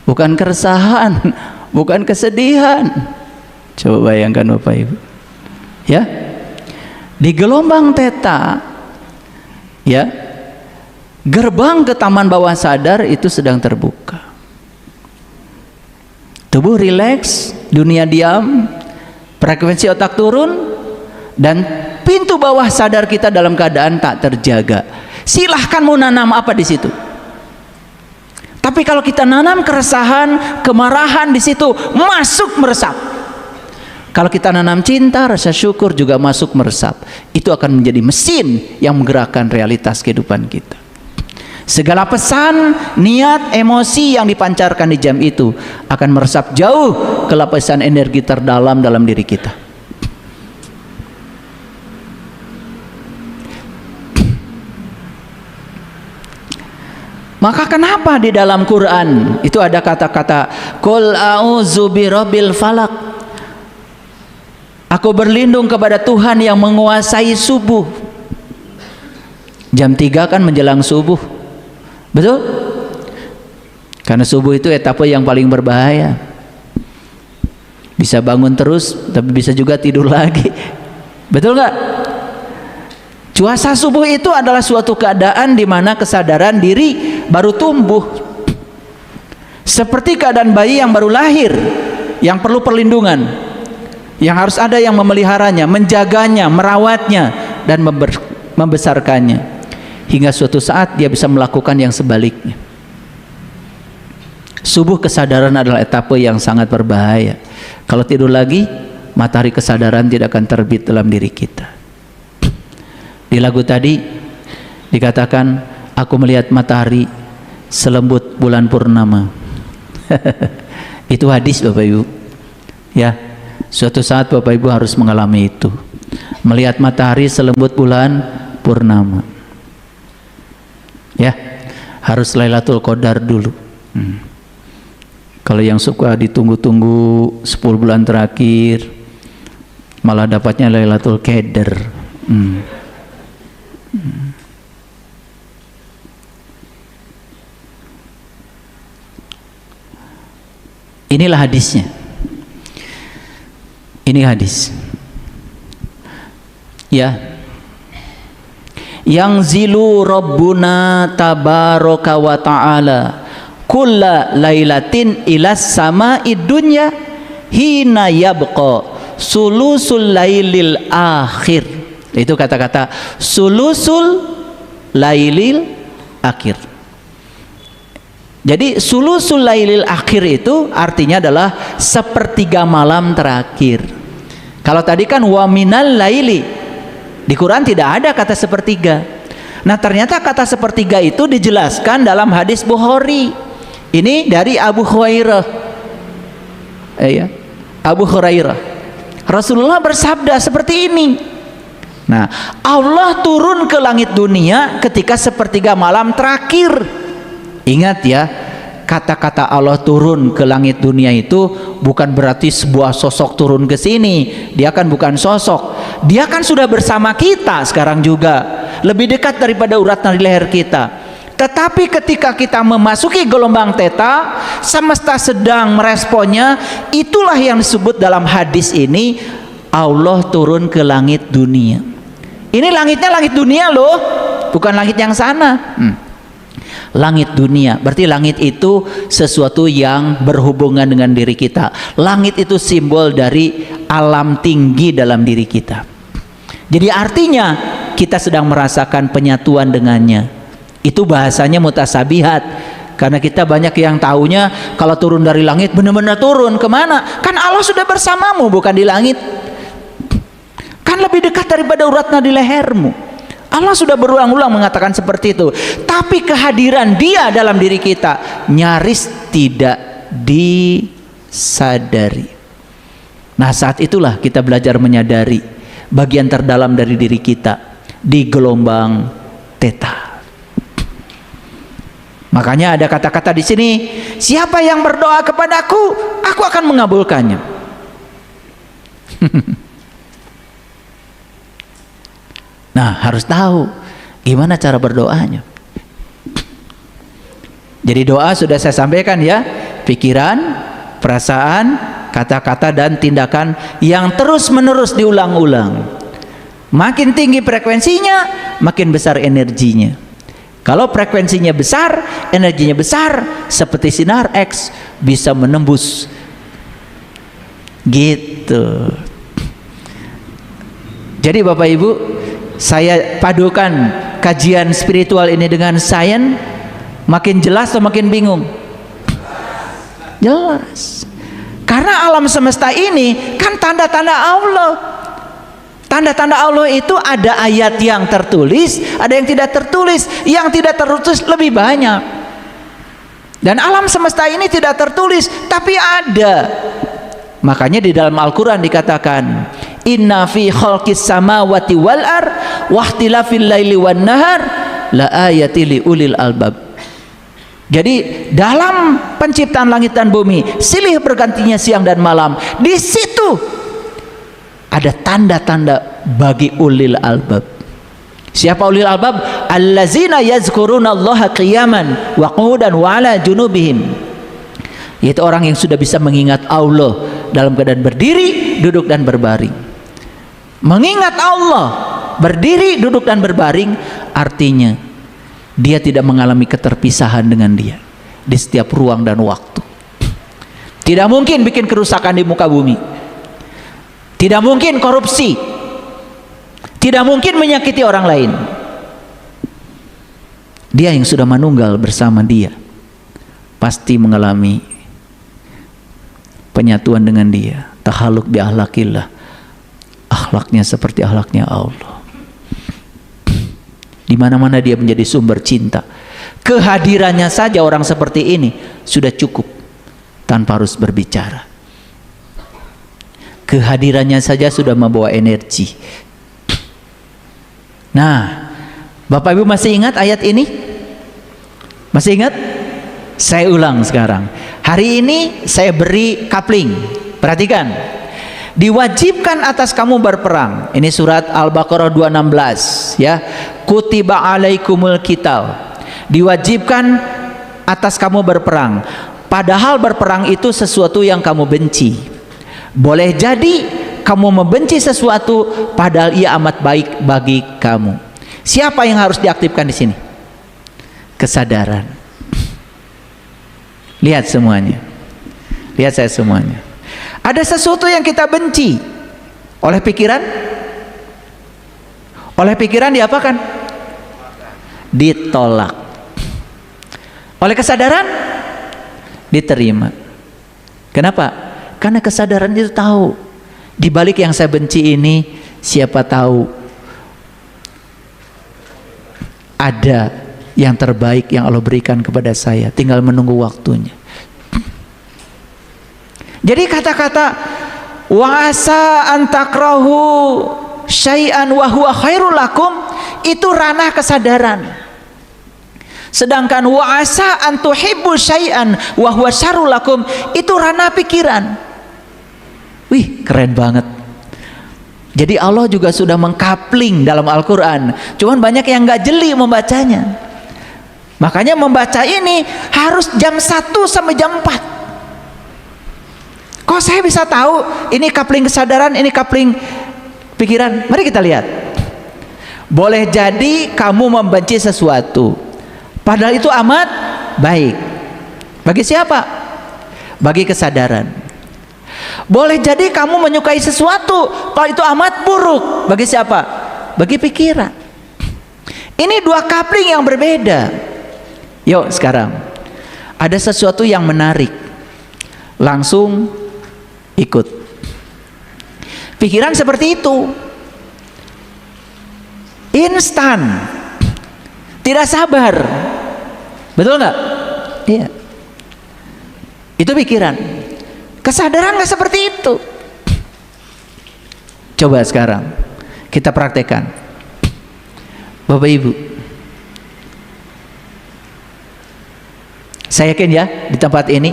bukan keresahan, bukan kesedihan. Coba bayangkan Bapak Ibu. Ya. Di gelombang theta, ya, gerbang ke taman bawah sadar itu sedang terbuka. Tubuh rileks, dunia diam, frekuensi otak turun, dan pintu bawah sadar kita dalam keadaan tak terjaga. Silahkan mau nanam apa di situ. Tapi kalau kita nanam keresahan, kemarahan di situ, masuk meresap. Kalau kita nanam cinta, rasa syukur juga masuk meresap. Itu akan menjadi mesin yang menggerakkan realitas kehidupan kita. Segala pesan, niat, emosi yang dipancarkan di jam itu akan meresap jauh ke lapisan energi terdalam dalam diri kita. Maka kenapa di dalam Quran itu ada kata-kata Qul a'udzu birabbil falaq, aku berlindung kepada Tuhan yang menguasai subuh. Jam 3 kan menjelang subuh, betul? Karena subuh itu etapa yang paling berbahaya. Bisa bangun terus, tapi bisa juga tidur lagi. Betul nggak? Cuaca subuh itu adalah suatu keadaan di mana kesadaran diri baru tumbuh. Seperti keadaan bayi yang baru lahir, yang perlu perlindungan, yang harus ada yang memeliharanya, menjaganya, merawatnya, dan membesarkannya, hingga suatu saat dia bisa melakukan yang sebaliknya. Subuh kesadaran adalah etapa yang sangat berbahaya. Kalau tidur lagi, matahari kesadaran tidak akan terbit dalam diri kita. Di lagu tadi dikatakan, aku melihat matahari selembut bulan purnama. Itu hadis Bapak Ibu. Ya, suatu saat Bapak Ibu harus mengalami itu. Melihat matahari selembut bulan purnama. Ya, harus Lailatul Qadar dulu. Kalau yang suka ditunggu-tunggu 10 bulan terakhir, malah dapatnya Lailatul Qadar. Inilah hadisnya. Ini hadis. Ya. Yang zilu Rabbuna tabaraka wa ta'ala kulla lailatin ilas sama'id dunya hina yabqa sulusul lailil akhir. Itu kata-kata sulusul lailil akhir. Jadi sulusul lailil akhir itu artinya adalah sepertiga malam terakhir. Kalau tadi kan wa minal laili, di Quran tidak ada kata sepertiga. Nah ternyata kata sepertiga itu dijelaskan dalam hadis Bukhari. Ini dari Abu Hurairah. Abu Hurairah. Rasulullah bersabda seperti ini. Nah, Allah turun ke langit dunia ketika sepertiga malam terakhir. Ingat ya, kata-kata Allah turun ke langit dunia itu bukan berarti sebuah sosok turun ke sini. Dia kan bukan sosok. Dia kan sudah bersama kita sekarang juga. Lebih dekat daripada urat nadi leher kita. Tetapi ketika kita memasuki gelombang theta, semesta sedang meresponnya. Itulah yang disebut dalam hadis ini, Allah turun ke langit dunia. Ini langitnya langit dunia loh, bukan langit yang sana. Langit dunia, berarti langit itu sesuatu yang berhubungan dengan diri kita. Langit itu simbol dari alam tinggi dalam diri kita. Jadi artinya kita sedang merasakan penyatuan dengannya. Itu bahasanya mutasabihat. Karena kita banyak yang taunya kalau turun dari langit benar-benar turun kemana? Kan Allah sudah bersamamu, bukan di langit. Kan lebih dekat daripada urat nadi lehermu. Allah sudah berulang-ulang mengatakan seperti itu. Tapi kehadiran Dia dalam diri kita nyaris tidak disadari. Nah, saat itulah kita belajar menyadari bagian terdalam dari diri kita di gelombang theta. Makanya ada kata-kata di sini, siapa yang berdoa kepadaku, aku akan mengabulkannya. Nah, harus tahu gimana cara berdoanya. Jadi doa sudah saya sampaikan ya, pikiran, perasaan, kata-kata dan tindakan yang terus-menerus diulang-ulang. Makin tinggi frekuensinya, makin besar energinya. Kalau frekuensinya besar, energinya besar, seperti sinar X bisa menembus. Gitu. Jadi Bapak Ibu, saya padukan kajian spiritual ini dengan sains, makin jelas atau makin bingung? Jelas. Karena alam semesta ini kan tanda-tanda Allah. Tanda-tanda Allah itu ada ayat yang tertulis, ada yang tidak tertulis. Yang tidak tertulis lebih banyak. Dan alam semesta ini tidak tertulis, tapi ada. Makanya di dalam Al-Quran dikatakan, inna fi khalqis samawati wal ar wa ikhtilafil laili wan nahar la ayati li ulil albab. Jadi dalam penciptaan langit dan bumi, silih bergantinya siang dan malam, di situ ada tanda-tanda bagi ulil albab. Siapa ulil albab? Allazina yazkurunallaha qiyaman wa qu'udan wa ala junubihim. Yaitu orang yang sudah bisa mengingat Allah dalam keadaan berdiri, duduk dan berbaring. Mengingat Allah berdiri, duduk dan berbaring artinya dia tidak mengalami keterpisahan dengan Dia di setiap ruang dan waktu. Tidak mungkin bikin kerusakan di muka bumi. Tidak mungkin korupsi. Tidak mungkin menyakiti orang lain. Dia yang sudah manunggal bersama Dia pasti mengalami penyatuan dengan Dia. Tahalluq bi akhlaqillah. Akhlaknya seperti akhlaknya Allah. Di mana-mana dia menjadi sumber cinta. Kehadirannya saja orang seperti ini sudah cukup tanpa harus berbicara. Kehadirannya saja sudah membawa energi. Nah, Bapak Ibu masih ingat ayat ini? Masih ingat? Saya ulang sekarang. Hari ini saya beri coupling. Perhatikan. Diwajibkan atas kamu berperang. Ini surat Al-Baqarah 216 ya. Kutiba alaikumul qital. Diwajibkan atas kamu berperang. Padahal berperang itu sesuatu yang kamu benci. Boleh jadi kamu membenci sesuatu padahal ia amat baik bagi kamu. Siapa yang harus diaktifkan di sini? Kesadaran. Lihat semuanya. Lihat saya semuanya. Ada sesuatu yang kita benci oleh pikiran. Oleh pikiran diapakan? Ditolak. Oleh kesadaran diterima. Kenapa? Karena kesadaran itu tahu di balik yang saya benci ini, siapa tahu ada yang terbaik yang Allah berikan kepada saya, tinggal menunggu waktunya. Jadi kata-kata wa asa an takrahu syai'an wa huwa khairul lakum itu ranah kesadaran. Sedangkan wa asa an tuhibbu syai'an wa huwa syarrul lakum itu ranah pikiran. Wih, keren banget. Jadi Allah juga sudah mengkapling dalam Al-Qur'an. Cuman banyak yang nggak jeli membacanya. Makanya membaca ini harus jam 1 sampai jam 4. Kok saya bisa tahu ini coupling kesadaran, ini coupling pikiran? Mari kita lihat. Boleh jadi kamu membenci sesuatu, Padahal itu amat baik. Bagi siapa? Bagi kesadaran. Boleh jadi kamu menyukai sesuatu, kalau itu amat buruk. Bagi siapa? Bagi pikiran. Ini dua coupling yang berbeda. Yuk sekarang, ada sesuatu yang menarik, langsung ikut. Pikiran seperti itu, instan, tidak sabar. Betul nggak? Iya. Itu pikiran. Kesadaran nggak seperti itu. Coba sekarang kita praktekkan. Bapak Ibu, saya yakin ya di tempat ini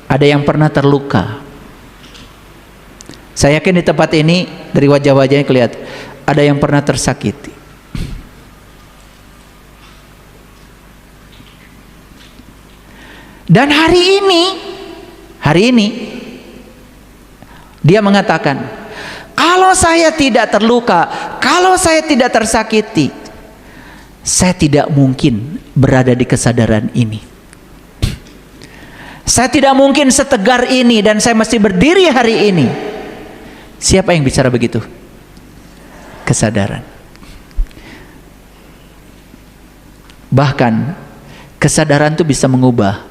ada yang pernah terluka. Saya yakin di tempat ini dari wajah-wajahnya kelihatan ada yang pernah tersakiti. Dan hari ini dia mengatakan, kalau saya tidak terluka, kalau saya tidak tersakiti, saya tidak mungkin berada di kesadaran ini. Saya tidak mungkin setegar ini dan saya mesti berdiri hari ini. Siapa yang bicara begitu? Kesadaran. Bahkan kesadaran itu bisa mengubah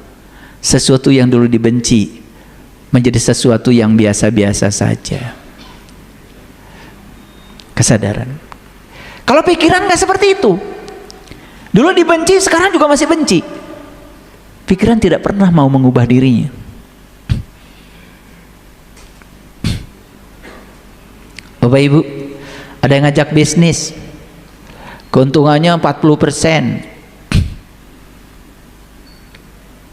sesuatu yang dulu dibenci menjadi sesuatu yang biasa-biasa saja. Kesadaran. Kalau pikiran nggak seperti itu. Dulu dibenci, sekarang juga masih benci. Pikiran tidak pernah mau mengubah dirinya. Bapak Ibu, ada yang ngajak bisnis, keuntungannya 40%.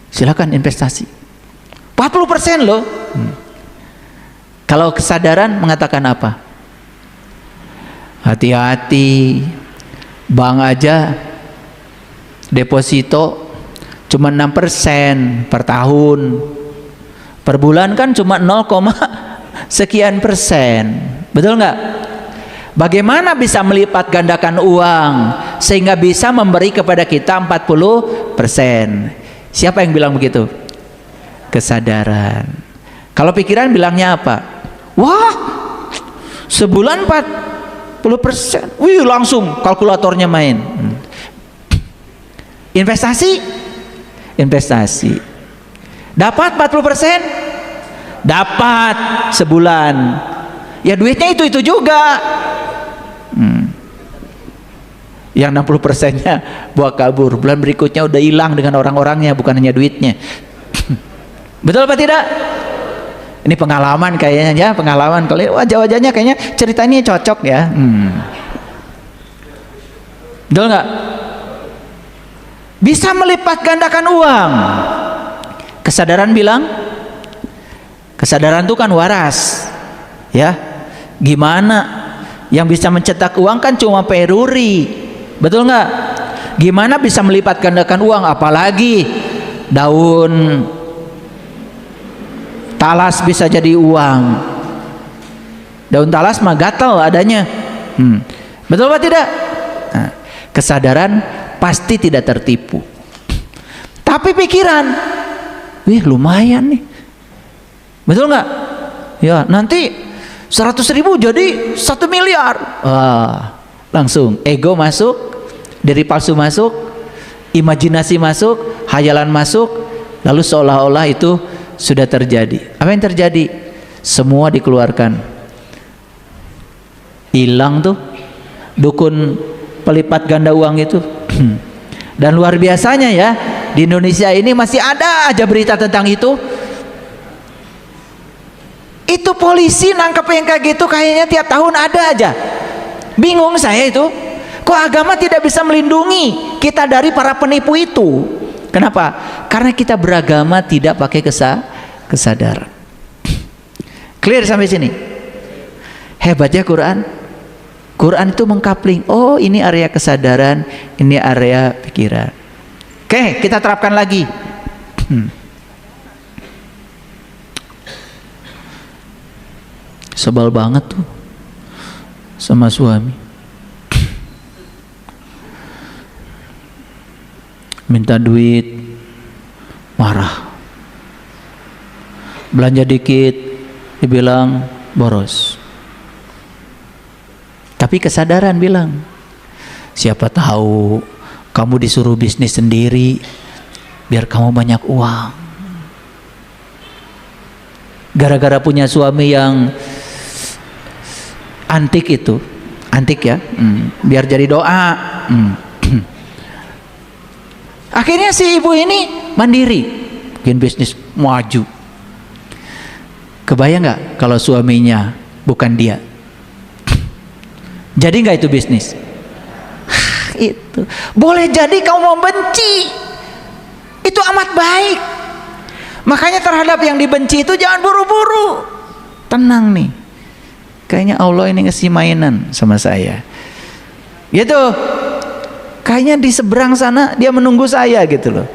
Silakan investasi. 40% loh. Kalau kesadaran mengatakan apa? Hati-hati, bank aja deposito cuma 6% per tahun, per bulan kan cuma 0, sekian persen. Betul nggak? Bagaimana bisa melipat gandakan uang sehingga bisa memberi kepada kita 40%? Siapa yang bilang begitu? Kesadaran. Kalau pikiran bilangnya apa? Wah, sebulan 40%. Wih, langsung kalkulatornya main. Investasi. Dapat 40%? Dapat sebulan. Ya duitnya itu juga. Yang 60%-nya bawa kabur. Bulan berikutnya udah hilang dengan orang-orangnya, bukan hanya duitnya. Betul apa tidak? Ini pengalaman kayaknya ya, pengalaman. Kalau wajah-wajahnya kayaknya cerita ini cocok ya. Betul nggak? Bisa melipat gandakan uang. Kesadaran bilang, kesadaran itu kan waras, ya. Gimana? Yang bisa mencetak uang kan cuma peruri, betul nggak? Gimana bisa melipat gandakan uang? Apalagi daun talas bisa jadi uang. Daun talas mah gatal adanya. Betul apa tidak? Nah, kesadaran pasti tidak tertipu. Tapi pikiran, wih lumayan nih, betul nggak? Ya nanti 100.000 jadi 1 miliar. Langsung ego masuk, diri palsu masuk, imajinasi masuk, hayalan masuk, lalu seolah-olah itu sudah terjadi. Apa yang terjadi? Semua dikeluarkan, hilang tuh dukun pelipat ganda uang itu. Dan luar biasanya ya, di Indonesia ini masih ada aja berita tentang itu. Itu polisi nangkep yang kayak gitu kayaknya tiap tahun ada aja. Bingung saya itu, kok agama tidak bisa melindungi kita dari para penipu itu? Kenapa? Karena kita beragama tidak pakai kesadaran. Clear sampai sini? Hebatnya Quran. Quran itu mengkapling, oh ini area kesadaran, ini area pikiran. Oke, kita terapkan lagi. Sebal banget tuh sama suami. minta duit, marah. Belanja dikit, dibilang boros. Tapi kesadaran bilang, siapa tahu kamu disuruh bisnis sendiri, biar kamu banyak uang. Gara-gara punya suami yang antik itu, antik ya, biar jadi doa. Akhirnya si ibu ini mandiri, bikin bisnis maju. Kebayang nggak kalau suaminya bukan dia? Jadi nggak itu bisnis? Itu boleh jadi kamu mau benci, itu amat baik. Makanya terhadap yang dibenci itu jangan buru-buru, tenang nih. Kayaknya Allah ini ngasih mainan sama saya, gitu. Kayaknya di seberang sana dia menunggu saya gitu loh.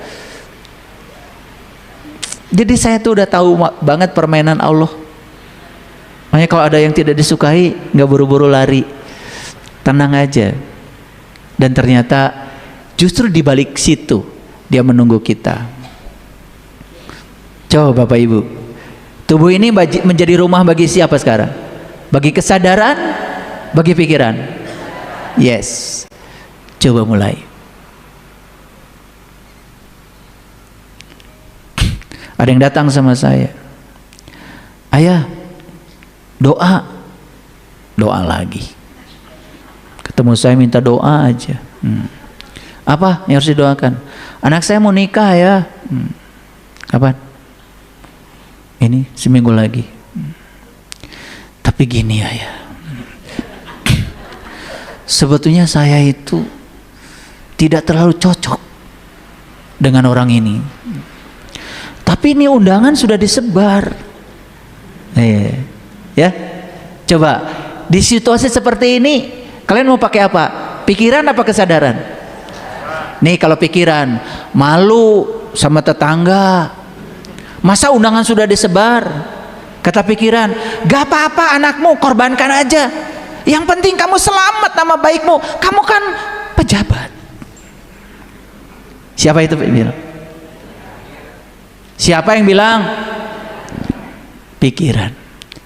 Jadi saya tuh udah tahu banget permainan Allah. Makanya kalau ada yang tidak disukai, nggak buru-buru lari, tenang aja. Dan ternyata justru di balik situ dia menunggu kita. Coba Bapak Ibu, tubuh ini menjadi rumah bagi siapa sekarang? Bagi kesadaran, bagi pikiran? Yes. Coba mulai. Ada yang datang sama saya, ayah, doa lagi. Ketemu saya minta doa aja. Apa yang harus didoakan? Anak saya mau nikah ya. Kapan? Ini seminggu lagi. Tapi gini ayah, sebetulnya saya itu tidak terlalu cocok dengan orang ini. Tapi ini undangan sudah disebar. Ya, coba di situasi seperti ini kalian mau pakai apa? Pikiran apa kesadaran? Nih kalau pikiran, malu sama tetangga. Masa undangan sudah disebar? Kata pikiran, gak apa-apa anakmu, korbankan aja. Yang penting kamu selamat nama baikmu. Kamu kan pejabat. Siapa itu bilang? Siapa yang bilang? Pikiran.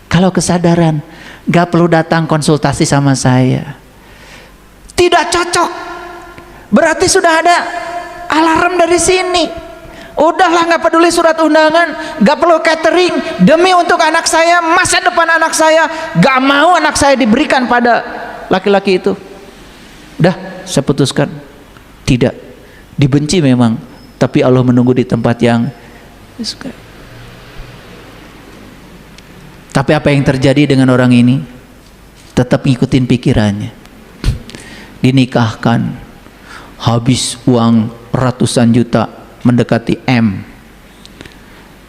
Kalau kesadaran, gak perlu datang konsultasi sama saya. Tidak cocok. Berarti sudah ada alarm dari sini. Udahlah, gak peduli surat undangan, gak perlu catering. Demi untuk anak saya, masa depan anak saya, gak mau anak saya diberikan pada laki-laki itu. Udah, saya putuskan. Tidak. Dibenci memang, tapi Allah menunggu di tempat yang suka. Tapi apa yang terjadi dengan orang ini? Tetap ngikutin pikirannya. Dinikahkan, habis uang ratusan juta, mendekati M.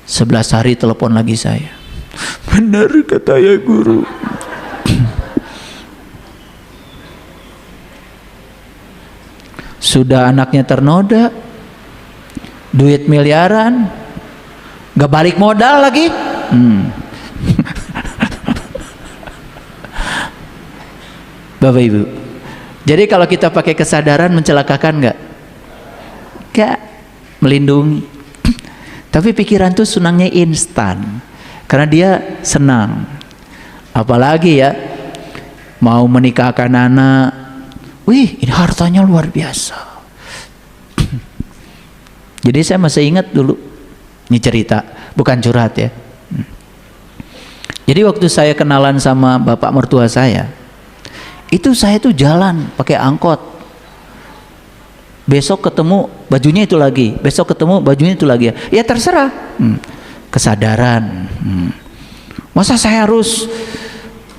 11 hari telepon lagi saya. Benar kata ya guru. Sudah anaknya ternoda, duit miliaran, gak balik modal lagi. Bapak Ibu, jadi kalau kita pakai kesadaran mencelakakan nggak? Nggak, melindungi. Tapi pikiran tuh senangnya instan, karena dia senang. Apalagi ya, mau menikahkan anak, wih ini hartanya luar biasa. Jadi saya masih ingat dulu, ini cerita, bukan curhat ya. Jadi waktu saya kenalan sama bapak mertua saya, itu saya tuh jalan pakai angkot. Besok ketemu bajunya itu lagi, besok ketemu bajunya itu lagi. Ya terserah. Kesadaran. Masa saya harus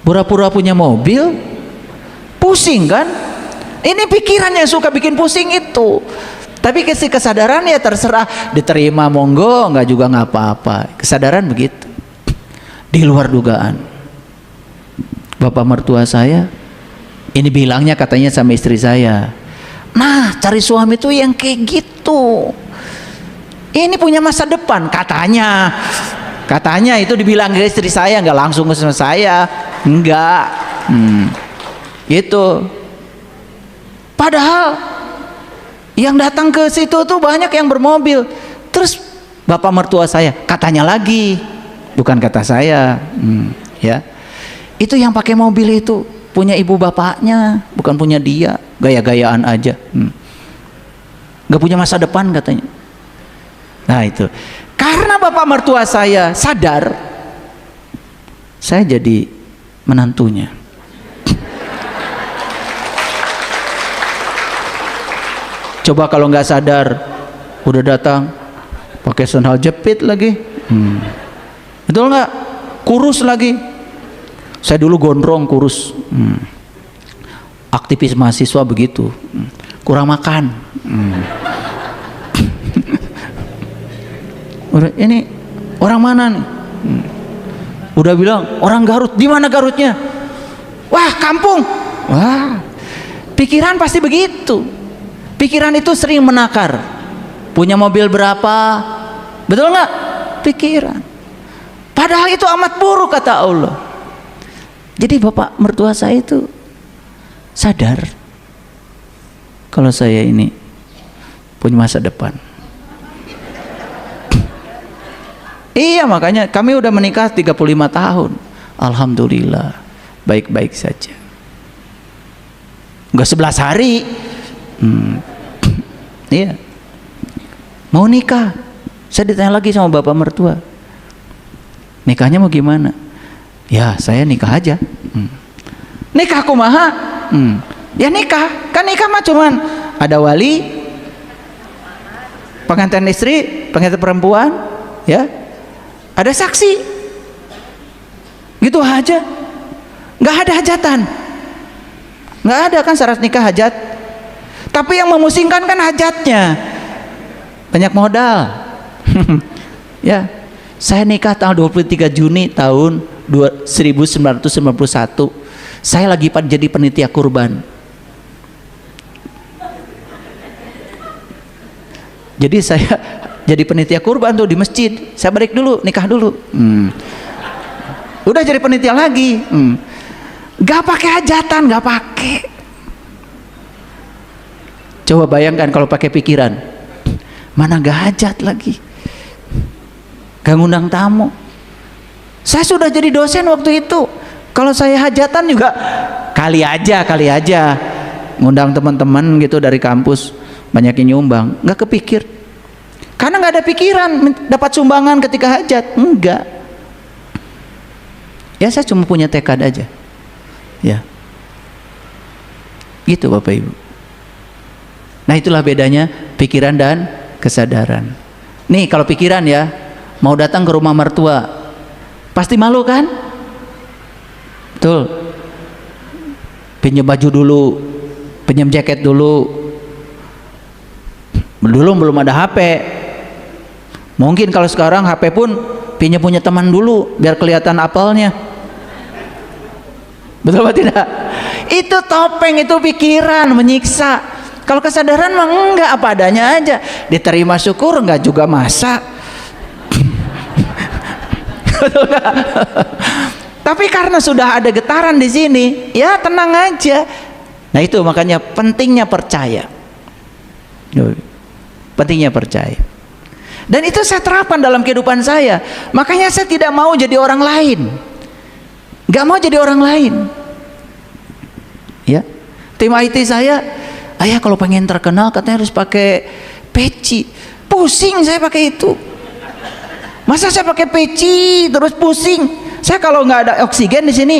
pura-pura punya mobil? Pusing kan? Ini pikiran yang suka bikin pusing itu. Tapi kesadaran ya terserah, diterima monggo, nggak juga nggak apa-apa. Kesadaran begitu. Di luar dugaan. Bapak mertua saya ini bilangnya katanya sama istri saya, nah cari suami tuh yang kayak gitu, ini punya masa depan katanya. Katanya itu dibilang ke istri saya, nggak langsung ke saya, enggak. Gitu. Padahal Yang datang ke situ tuh banyak yang bermobil. Terus bapak mertua saya, katanya lagi, bukan kata saya, ya. Itu yang pakai mobil itu punya ibu bapaknya, bukan punya dia, gaya-gayaan aja. Gak punya masa depan katanya. Nah itu, karena bapak mertua saya sadar, saya jadi menantunya. Coba kalau nggak sadar, udah datang pakai sandal jepit lagi, betul nggak? Kurus lagi. Saya dulu gondrong, kurus. Aktivis mahasiswa begitu, kurang makan. Ini orang mana nih? Udah bilang orang Garut. Di mana Garutnya? Wah, kampung. Wah, pikiran pasti begitu. Pikiran itu sering menakar. Punya mobil berapa? Betul nggak? Pikiran. Padahal itu amat buruk kata Allah. Jadi bapak mertua saya itu sadar kalau saya ini punya masa depan. Iya, makanya kami udah menikah 35 tahun. Alhamdulillah, baik-baik saja. Enggak 11 hari. Iya. Mau nikah. Saya ditanya lagi sama bapak mertua. Nikahnya mau gimana? Ya, saya nikah aja. Nikah kumaha? Ya nikah. Kan nikah mah cuman ada wali, pengantin istri, pengantin perempuan, ya. Ada saksi, gitu aja, nggak ada hajatan, nggak ada kan syarat nikah hajat. Tapi yang memusingkan kan hajatnya, banyak modal. Ya, saya nikah tanggal 23 Juni tahun 1991. Saya lagi jadi panitia kurban. Jadi saya jadi penitia kurban tuh di masjid. Saya balik dulu, nikah dulu. Udah jadi penitia lagi. Gak pakai hajatan, gak pakai. Coba bayangkan kalau pakai pikiran, mana gak hajat lagi, gak ngundang tamu. Saya sudah jadi dosen waktu itu. Kalau saya hajatan juga kali aja ngundang teman-teman gitu dari kampus, banyak yang nyumbang. Gak kepikir. Karena nggak ada pikiran dapat sumbangan ketika hajat, enggak. Ya saya cuma punya tekad aja, ya. Gitu Bapak Ibu. Nah itulah bedanya pikiran dan kesadaran. Nih kalau pikiran ya, mau datang ke rumah mertua, pasti malu kan? Betul. Pinjam baju dulu, pinjam jaket dulu. Belum ada HP. Mungkin kalau sekarang HP pun pinjam punya teman dulu biar kelihatan apelnya. Betul apa tidak? Itu topeng, itu pikiran menyiksa. Kalau kesadaran mah enggak, apa adanya aja. Diterima syukur, enggak juga masa. Betul enggak? Tapi karena sudah ada getaran di sini, ya tenang aja. Nah itu makanya pentingnya percaya. Pentingnya percaya. Dan itu saya terapkan dalam kehidupan saya. Makanya saya tidak mau jadi orang lain. Gak mau jadi orang lain. Ya, tim IT saya, ayah kalau pengen terkenal katanya harus pakai peci. Pusing saya pakai itu. Masa saya pakai peci terus pusing? Saya kalau nggak ada oksigen di sini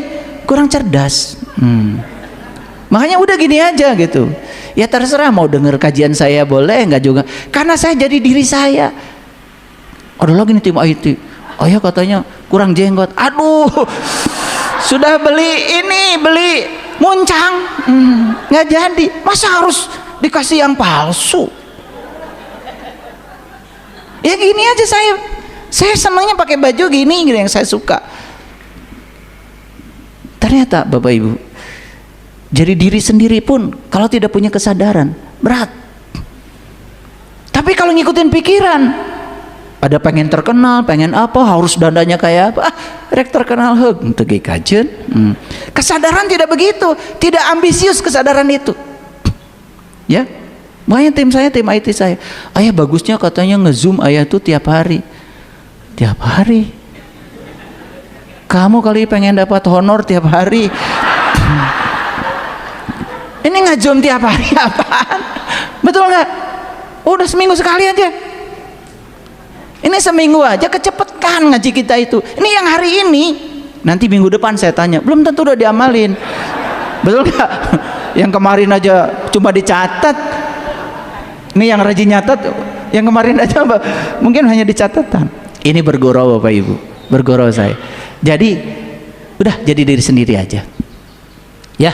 kurang cerdas. Makanya udah gini aja gitu. Ya terserah mau denger kajian saya boleh nggak juga. Karena saya jadi diri saya. Ada lagi nih tim IT, ayah katanya kurang jenggot. Aduh, sudah beli muncang, nggak jadi. Masa harus dikasih yang palsu? Ya gini aja saya senangnya pakai baju gini yang saya suka. Ternyata Bapak Ibu, jadi diri sendiri pun kalau tidak punya kesadaran berat. Tapi kalau ngikutin pikiran, ada pengen terkenal, pengen apa, harus dandanya kayak apa, rek terkenal untuk kajian. Kesadaran tidak begitu, tidak ambisius kesadaran itu, ya. Makanya tim IT saya, ayah bagusnya katanya nge-zoom ayah tuh tiap hari. Tiap hari? Kamu kali pengen dapat honor tiap hari. Ini nge-zoom tiap hari apaan? Betul nggak? Udah seminggu sekali aja. Ini seminggu aja kecepetan ngaji kita itu. Ini yang hari ini. Nanti minggu depan saya tanya, belum tentu udah diamalin. Betul nggak? Yang kemarin aja cuma dicatat. Ini yang rajin nyatat, yang kemarin aja mungkin hanya di catatan. Ini bergurau Bapak Ibu, bergurau saya. Jadi udah jadi diri sendiri aja. Ya,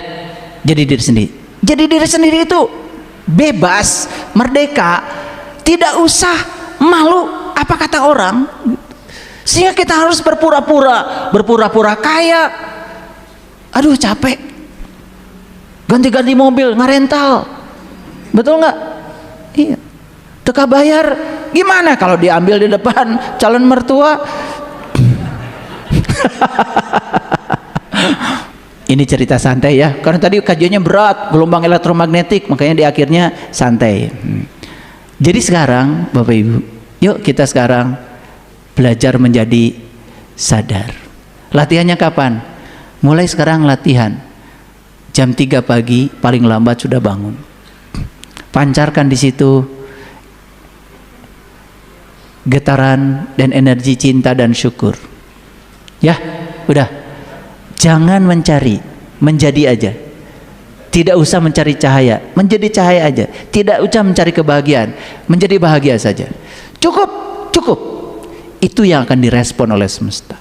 jadi diri sendiri. Jadi diri sendiri itu bebas, merdeka, tidak usah malu apa kata orang. Sehingga kita harus berpura-pura kaya. Aduh capek. Ganti-ganti mobil, ngarental. Betul nggak? Iya. Teka bayar gimana kalau diambil di depan calon mertua? Ini cerita santai ya, karena tadi kajiannya berat, gelombang elektromagnetik, makanya di akhirnya santai. Jadi sekarang Bapak Ibu, yuk kita sekarang belajar menjadi sadar. Latihannya kapan? Mulai sekarang latihan. Jam 3 pagi paling lambat sudah bangun. Pancarkan di situ getaran dan energi cinta dan syukur. Ya, udah. Jangan mencari, menjadi aja. Tidak usah mencari cahaya, menjadi cahaya aja. Tidak usah mencari kebahagiaan, menjadi bahagia saja. Cukup. Itu yang akan direspon oleh semesta.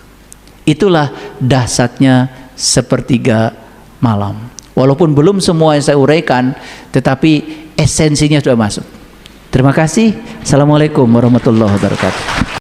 Itulah dahsyatnya sepertiga malam. Walaupun belum semua yang saya uraikan, tetapi esensinya sudah masuk. Terima kasih. Assalamualaikum warahmatullahi wabarakatuh.